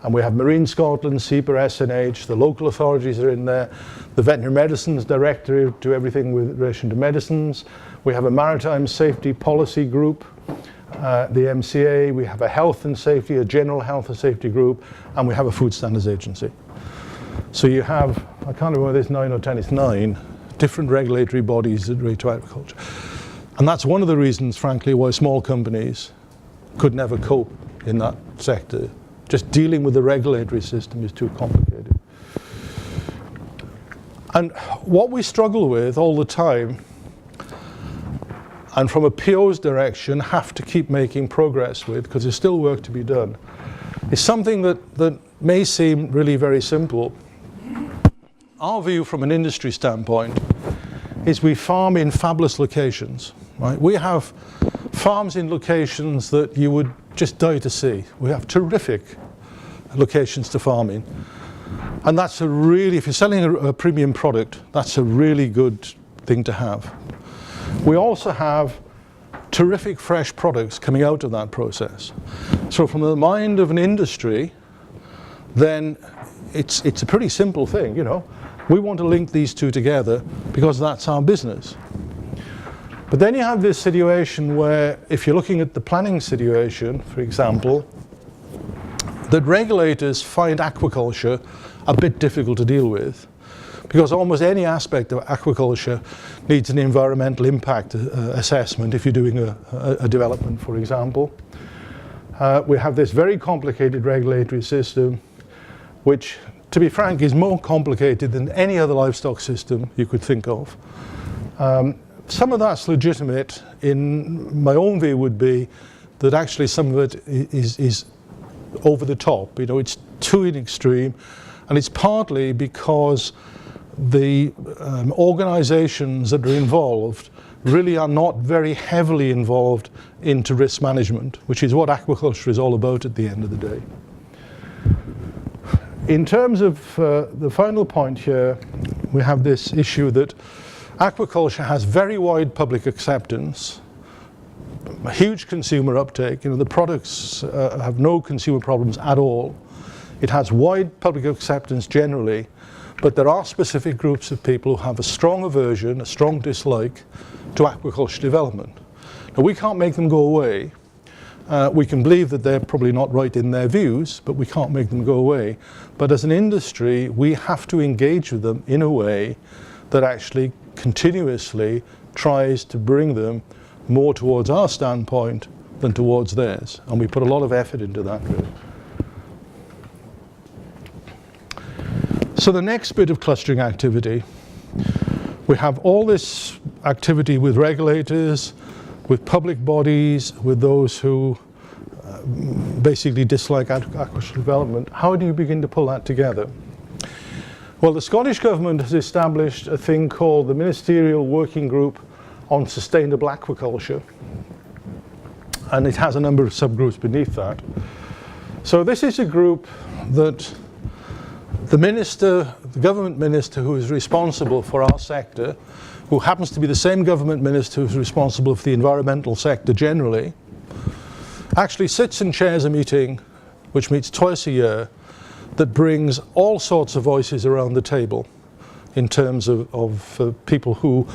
A: and we have Marine Scotland, SEPA, SNH, the local authorities are in there, the Veterinary Medicines Directorate do everything with relation to medicines. We have a Maritime Safety Policy Group, the MCA, we have a Health and Safety, a General Health and Safety Group, and we have a Food Standards Agency. So you have, I can't remember whether it's 9 or 10, it's 9 different regulatory bodies that relate to agriculture. And that's one of the reasons, frankly, why small companies could never cope in that sector. Just dealing with the regulatory system is too complicated. And what we struggle with all the time, and from a PO's direction have to keep making progress with, because there's still work to be done, is something that may seem really very simple. Our view from an industry standpoint is we farm in fabulous locations, right? We have farms in locations that you would just die to see. We have terrific locations to farm in. And that's if you're selling a premium product, that's a really good thing to have. We also have terrific fresh products coming out of that process. So from the mind of an industry, then it's a pretty simple thing, We want to link these two together because that's our business. But then you have this situation where, if you're looking at the planning situation, for example, that regulators find aquaculture a bit difficult to deal with, because almost any aspect of aquaculture needs an environmental impact assessment if you're doing a development, for example. We have this very complicated regulatory system, which, to be frank, is more complicated than any other livestock system you could think of. Some of that's legitimate. In my own view would be that actually some of it is over the top. It's too in extreme, and it's partly because the organizations that are involved really are not very heavily involved into risk management, which is what aquaculture is all about at the end of the day. In terms of the final point here, we have this issue that aquaculture has very wide public acceptance, a huge consumer uptake. The products have no consumer problems at all. It has wide public acceptance generally, but there are specific groups of people who have a strong aversion, a strong dislike to aquaculture development. Now, we can't make them go away. We can believe that they're probably not right in their views, but we can't make them go away. But as an industry, we have to engage with them in a way that actually continuously tries to bring them more towards our standpoint than towards theirs. And we put a lot of effort into that, really. So the next bit of clustering activity, we have all this activity with regulators, with public bodies, with those who basically dislike aquaculture development. How do you begin to pull that together? Well, the Scottish Government has established a thing called the Ministerial Working Group on Sustainable Aquaculture, and it has a number of subgroups beneath that. So this is a group that the minister, the government minister who is responsible for our sector, who happens to be the same government minister who's responsible for the environmental sector generally, actually sits and chairs a meeting which meets twice a year that brings all sorts of voices around the table in terms of people who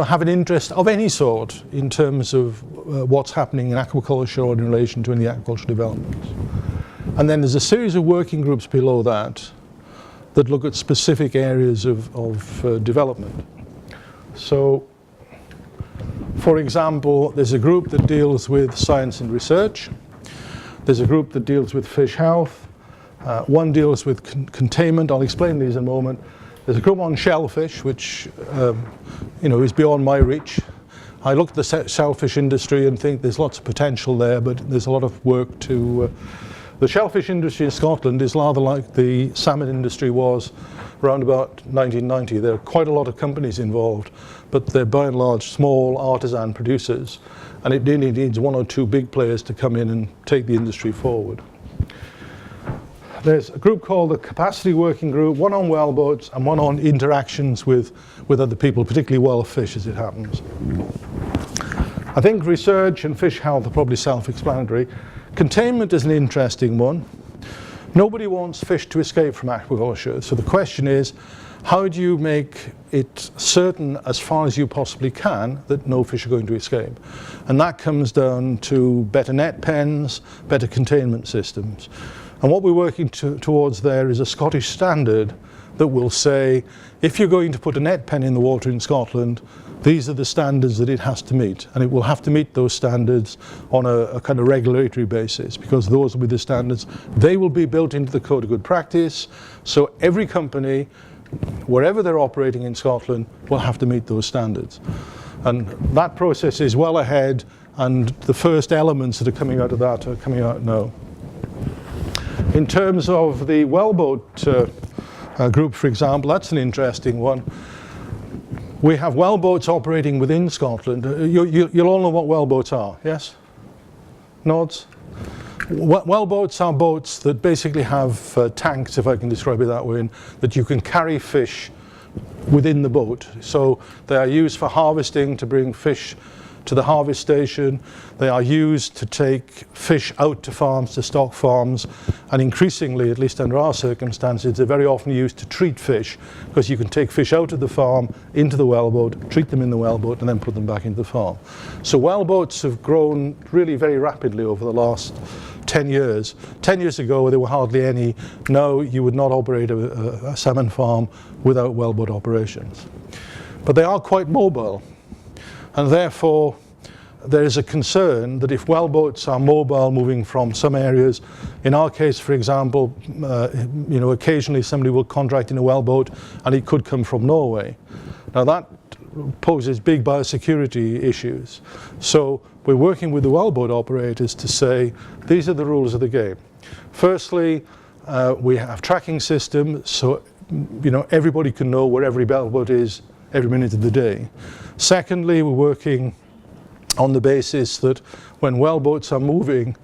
A: have an interest of any sort in terms of what's happening in aquaculture or in relation to any aquaculture developments. And then there's a series of working groups below that that look at specific areas of development. So, for example, there's a group that deals with science and research. There's a group that deals with fish health. One deals with containment. I'll explain these in a moment. There's a group on shellfish, which is beyond my reach. I look at the shellfish industry and think there's lots of potential there, but there's a lot of work to... The shellfish industry in Scotland is rather like the salmon industry was around about 1990. There are quite a lot of companies involved, but they're by and large small artisan producers, and it really needs one or two big players to come in and take the industry forward. There's a group called the Capacity Working Group, one on wellboats and one on interactions with other people, particularly wild fish as it happens. I think research and fish health are probably self-explanatory. Containment is an interesting one. Nobody wants fish to escape from aquaculture, so the question is, how do you make it certain as far as you possibly can that no fish are going to escape? And that comes down to better net pens, better containment systems. And what we're working towards there is a Scottish standard that will say, if you're going to put a net pen in the water in Scotland, these are the standards that it has to meet. And it will have to meet those standards on a kind of regulatory basis, because those will be the standards. They will be built into the Code of Good Practice. So every company, wherever they're operating in Scotland, will have to meet those standards. And that process is well ahead, and the first elements that are coming out of that are coming out now. In terms of the wellboat group, for example, that's an interesting one. We have wellboats operating within Scotland. You'll all know what wellboats are, yes? Nods? Wellboats are boats that basically have tanks, if I can describe it that way, that you can carry fish within the boat. So they are used for harvesting, to bring fish to the harvest station. They are used to take fish out to farms, to stock farms, and increasingly, at least under our circumstances, they're very often used to treat fish, because you can take fish out of the farm into the wellboat, treat them in the wellboat, and then put them back into the farm. So wellboats have grown really very rapidly over the last 10 years. 10 years ago there were hardly any. Now you would not operate a salmon farm without wellboat operations. But they are quite mobile. And therefore, there is a concern that if wellboats are mobile, moving from some areas, in our case, for example, occasionally somebody will contract in a wellboat and it could come from Norway. Now that poses big biosecurity issues. So we're working with the wellboat operators to say, these are the rules of the game. Firstly, we have tracking systems, so everybody can know where every wellboat is every minute of the day. Secondly, we're working on the basis that when wellboats are moving,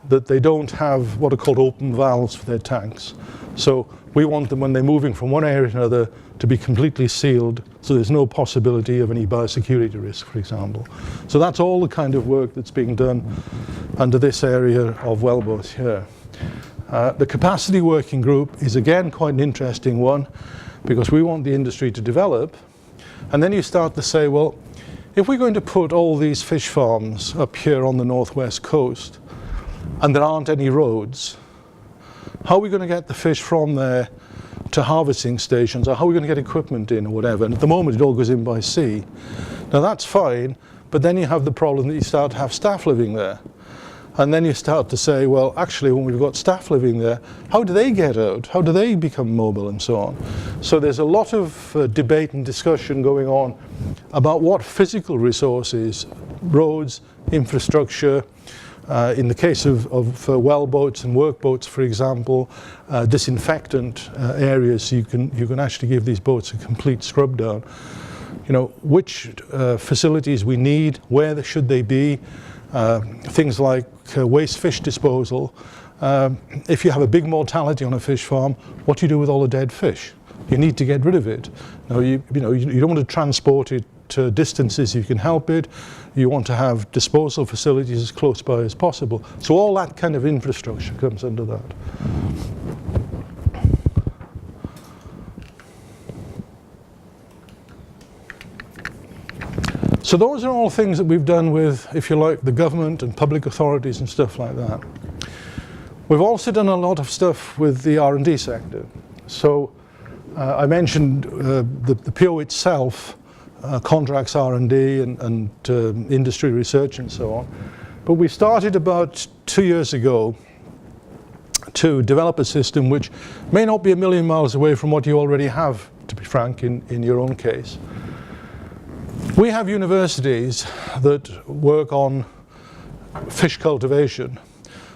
A: that they don't have what are called open valves for their tanks. So we want them, when they're moving from one area to another, to be completely sealed, so there's no possibility of any biosecurity risk, for example. So that's all the kind of work that's being done under this area of wellboats here. The capacity working group is again quite an interesting one, because we want the industry to develop, and then you start to say, well, if we're going to put all these fish farms up here on the northwest coast, and there aren't any roads, how are we going to get the fish from there to harvesting stations, or how are we going to get equipment in, or whatever? And at the moment it all goes in by sea. Now that's fine, but then you have the problem that you start to have staff living there. And then you start to say, well, actually, when we've got staff living there, how do they get out? How do they become mobile, and so on? So there's a lot of debate and discussion going on about what physical resources, roads, infrastructure, in the case of wellboats and workboats, for example, disinfectant areas, you can actually give these boats a complete scrub down. Which facilities we need, where should they be, things like waste fish disposal. If you have a big mortality on a fish farm, what do you do with all the dead fish? You need to get rid of it. You don't want to transport it to distances if you can help it. You want to have disposal facilities as close by as possible. So all that kind of infrastructure comes under that. So those are all things that we've done with, if you like, the government and public authorities and stuff like that. We've also done a lot of stuff with the R&D sector. So I mentioned the PO itself contracts R&D and industry research and so on. But we started about 2 years ago to develop a system which may not be a million miles away from what you already have, to be frank, in your own case. We have universities that work on fish cultivation,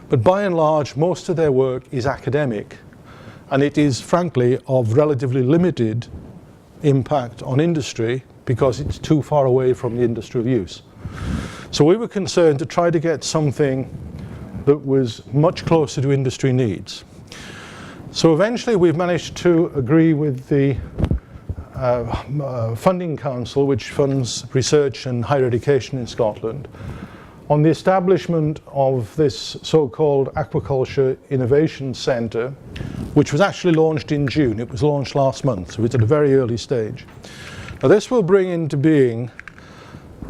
A: but by and large most of their work is academic, and it is frankly of relatively limited impact on industry because it's too far away from the industrial use. So we were concerned to try to get something that was much closer to industry needs. So eventually we've managed to agree with the Funding Council, which funds research and higher education in Scotland, on the establishment of this so-called Aquaculture Innovation Centre, which was actually launched in June. It was launched last month, so it's at a very early stage. Now this will bring into being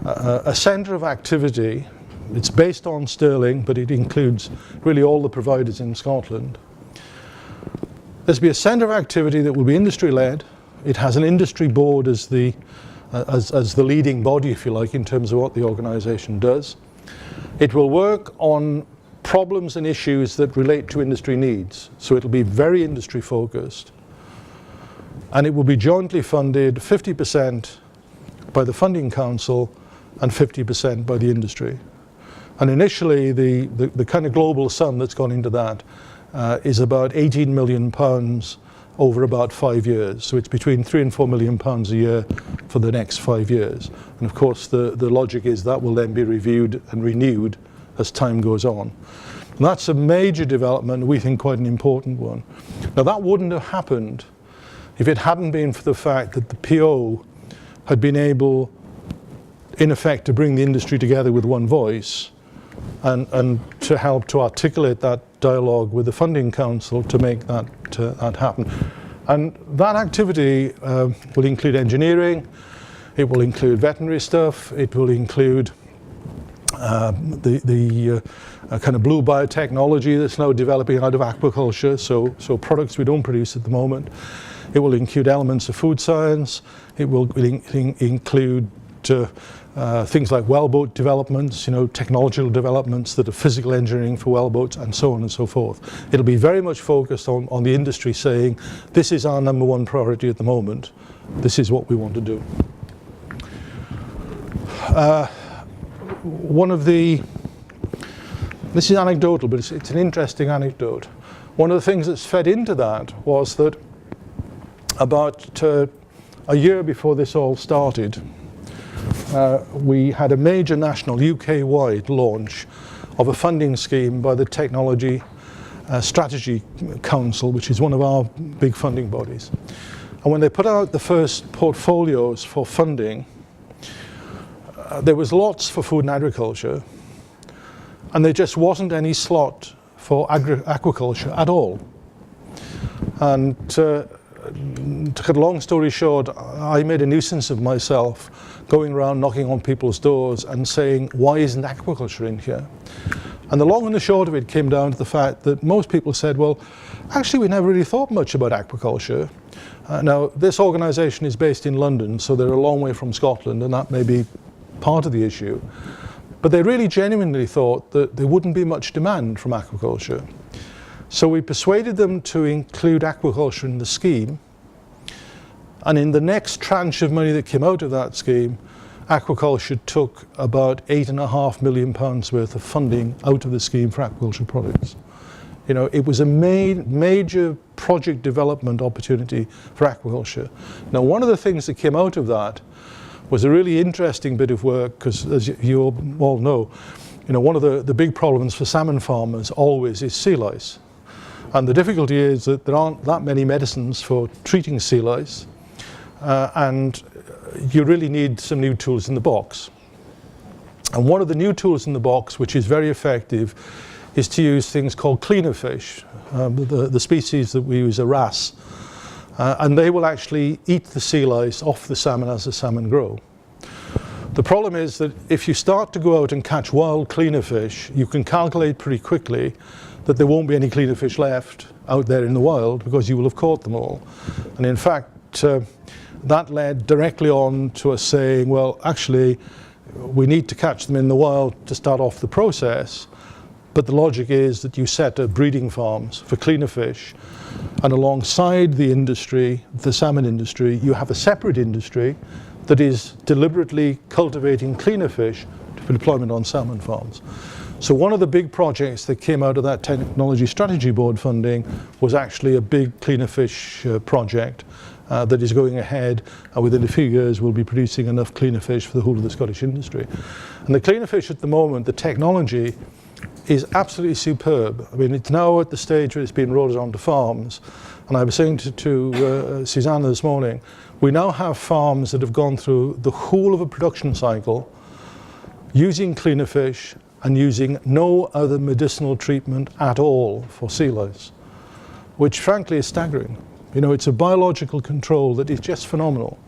A: a centre of activity. It's based on Stirling, but it includes really all the providers in Scotland. There'll be a centre of activity that will be industry-led. It has an industry board as the leading body, if you like, in terms of what the organisation does. It will work on problems and issues that relate to industry needs. So it'll be very industry focused. And it will be jointly funded 50% by the Funding Council and 50% by the industry. And initially the kind of global sum that's gone into that is about £18 million over about 5 years. So it's between £3 and £4 million a year for the next 5 years. And of course the logic is that will then be reviewed and renewed as time goes on. And that's a major development, we think quite an important one. Now that wouldn't have happened if it hadn't been for the fact that the PO had been able, in effect, to bring the industry together with one voice and to help to articulate that dialogue with the Funding Council to make that happen. And that activity will include engineering, it will include veterinary stuff, it will include the kind of blue biotechnology that's now developing out of aquaculture, so products we don't produce at the moment. It will include elements of food science, it will include things like wellboat developments, technological developments that are physical engineering for wellboats, and so on and so forth. It'll be very much focused on the industry saying, this is our number one priority at the moment, this is what we want to do. This is anecdotal, but it's an interesting anecdote. One of the things that's fed into that was that about a year before this all started, we had a major national UK-wide launch of a funding scheme by the Technology Strategy Council, which is one of our big funding bodies. And when they put out the first portfolios for funding, there was lots for food and agriculture, and there just wasn't any slot for aquaculture at all. And to cut a long story short, I made a nuisance of myself going around knocking on people's doors and saying, why isn't aquaculture in here? And the long and the short of it came down to the fact that most people said, well, actually we never really thought much about aquaculture. Now, this organisation is based in London, so they're a long way from Scotland, and that may be part of the issue. But they really genuinely thought that there wouldn't be much demand from aquaculture. So we persuaded them to include aquaculture in the scheme. And in the next tranche of money that came out of that scheme, aquaculture took about £8.5 million worth of funding out of the scheme for aquaculture products. You know, it was a major project development opportunity for aquaculture. Now, one of the things that came out of that was a really interesting bit of work, because as you all know, one of the big problems for salmon farmers always is sea lice. And the difficulty is that there aren't that many medicines for treating sea lice, and you really need some new tools in the box. And one of the new tools in the box, which is very effective, is to use things called cleaner fish. The species that we use are wrasse, and they will actually eat the sea lice off the salmon as the salmon grow. The problem is that if you start to go out and catch wild cleaner fish, you can calculate pretty quickly that there won't be any cleaner fish left out there in the wild because you will have caught them all. And in fact, that led directly on to us saying, well, actually, we need to catch them in the wild to start off the process. But the logic is that you set up breeding farms for cleaner fish, and alongside the industry, the salmon industry, you have a separate industry that is deliberately cultivating cleaner fish for deployment on salmon farms. So one of the big projects that came out of that Technology Strategy Board funding was actually a big cleaner fish project that is going ahead, and within a few years we'll be producing enough cleaner fish for the whole of the Scottish industry. And the cleaner fish at the moment, the technology is absolutely superb. I mean, it's now at the stage where it's been rolled onto farms, and I was saying to Susanna this morning, we now have farms that have gone through the whole of a production cycle using cleaner fish and using no other medicinal treatment at all for sea lice, which frankly is staggering. It's a biological control that is just phenomenal.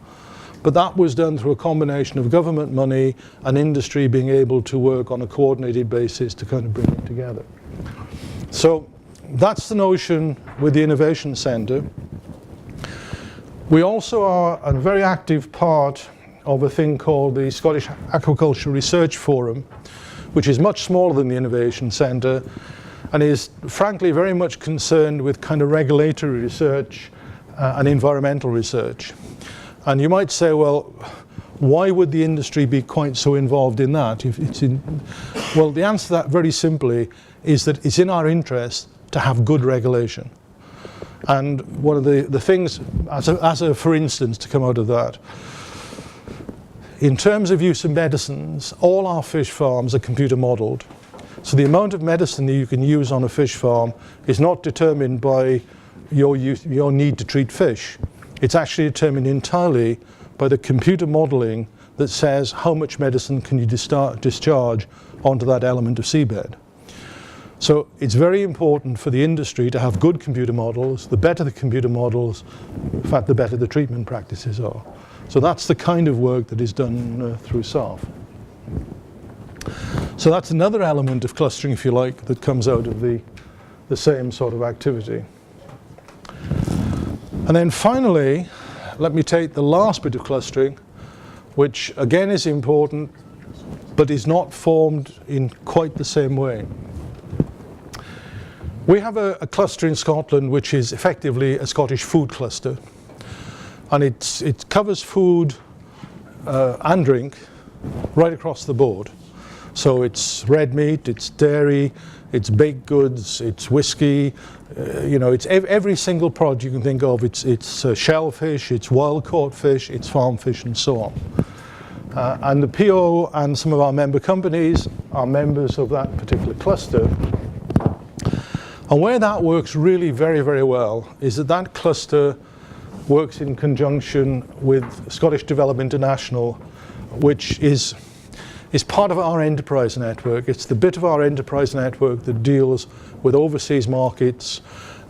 A: But that was done through a combination of government money and industry being able to work on a coordinated basis to kind of bring it together. So that's the notion with the Innovation Centre. We also are a very active part of a thing called the Scottish Aquaculture Research Forum, which is much smaller than the Innovation Centre and is frankly very much concerned with kind of regulatory research and environmental research. And you might say, well, why would the industry be quite so involved in that? Well, the answer to that very simply is that it's in our interest to have good regulation. And one of the things, as a for instance, to come out of that, in terms of use of medicines, all our fish farms are computer modelled. So the amount of medicine that you can use on a fish farm is not determined by your need to treat fish. It's actually determined entirely by the computer modelling that says how much medicine can you discharge onto that element of seabed. So it's very important for the industry to have good computer models. The better the computer models, in fact, the better the treatment practices are. So that's the kind of work that is done through SARF. So that's another element of clustering, if you like, that comes out of the same sort of activity. And then finally, let me take the last bit of clustering, which again is important, but is not formed in quite the same way. We have a cluster in Scotland which is effectively a Scottish food cluster. And it covers food and drink right across the board. So it's red meat, it's dairy, it's baked goods, it's whiskey, it's every single product you can think of. It's shellfish, it's wild caught fish, it's farm fish, and so on. And the PO and some of our member companies are members of that particular cluster. And where that works really very, very well is that cluster works in conjunction with Scottish Development International, which is part of our enterprise network. It's the bit of our enterprise network that deals with overseas markets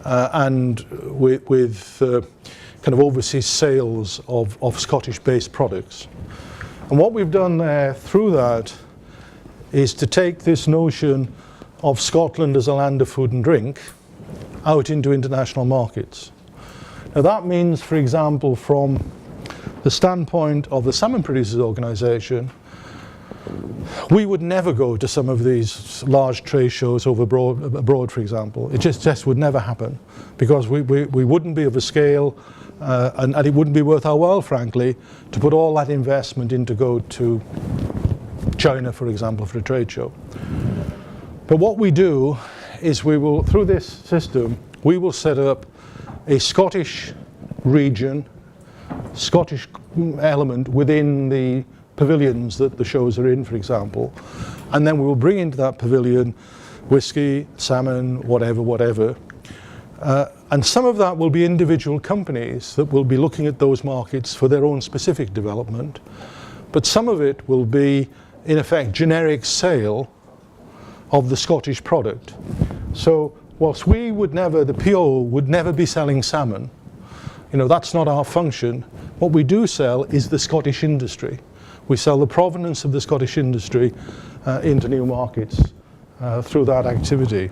A: and with kind of overseas sales of Scottish-based products. And what we've done there through that is to take this notion of Scotland as a land of food and drink out into international markets. Now that means, for example, from the standpoint of the Salmon Producers Organisation, we would never go to some of these large trade shows abroad, for example. It just would never happen, because we wouldn't be of a scale and it wouldn't be worth our while, frankly, to put all that investment in to go to China, for example, for a trade show. But what we do is we will, through this system, we will set up a Scottish region, Scottish element within the pavilions that the shows are in, for example, and then we will bring into that pavilion whiskey, salmon, whatever. And some of that will be individual companies that will be looking at those markets for their own specific development, but some of it will be, in effect, generic sale of the Scottish product. So whilst we would never, the PO would never be selling salmon, that's not our function. What we do sell is the Scottish industry. We sell the provenance of the Scottish industry into new markets through that activity.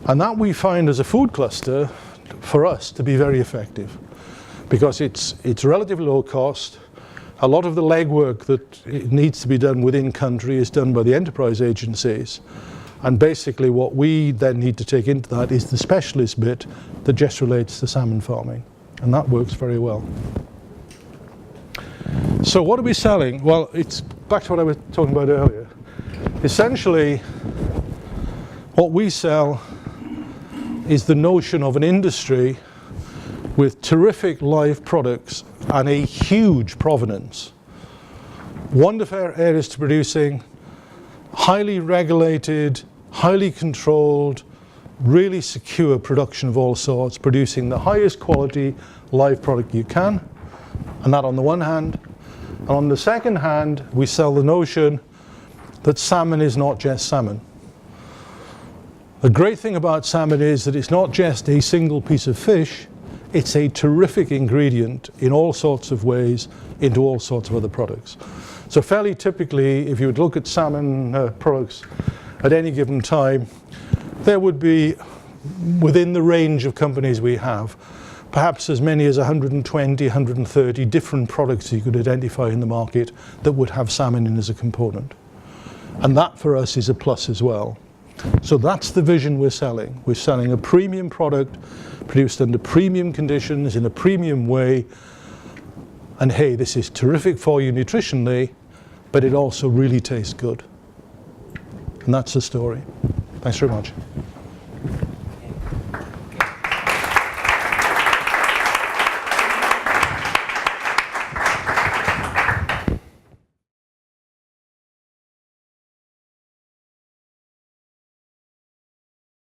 A: And that we find as a food cluster for us to be very effective, because it's relatively low cost. A lot of the legwork that needs to be done within country is done by the enterprise agencies. And basically what we then need to take into that is the specialist bit that just relates to salmon farming. And that works very well. So what are we selling? Well, it's back to what I was talking about earlier. Essentially, what we sell is the notion of an industry with terrific live products and a huge provenance. Wonderful areas to producing, highly regulated, highly controlled, really secure production of all sorts, producing the highest quality live product you can, and that on the one hand. And on the second hand, we sell the notion that salmon is not just salmon. The great thing about salmon is that it's not just a single piece of fish, it's a terrific ingredient in all sorts of ways into all sorts of other products. So fairly typically, if you would look at salmon products at any given time, there would be, within the range of companies we have, perhaps as many as 120, 130 different products you could identify in the market that would have salmon in as a component. And that for us is a plus as well. So that's the vision we're selling. We're selling a premium product produced under premium conditions in a premium way. And hey, this is terrific for you nutritionally, but it also really tastes good. And that's the story. Thanks very much.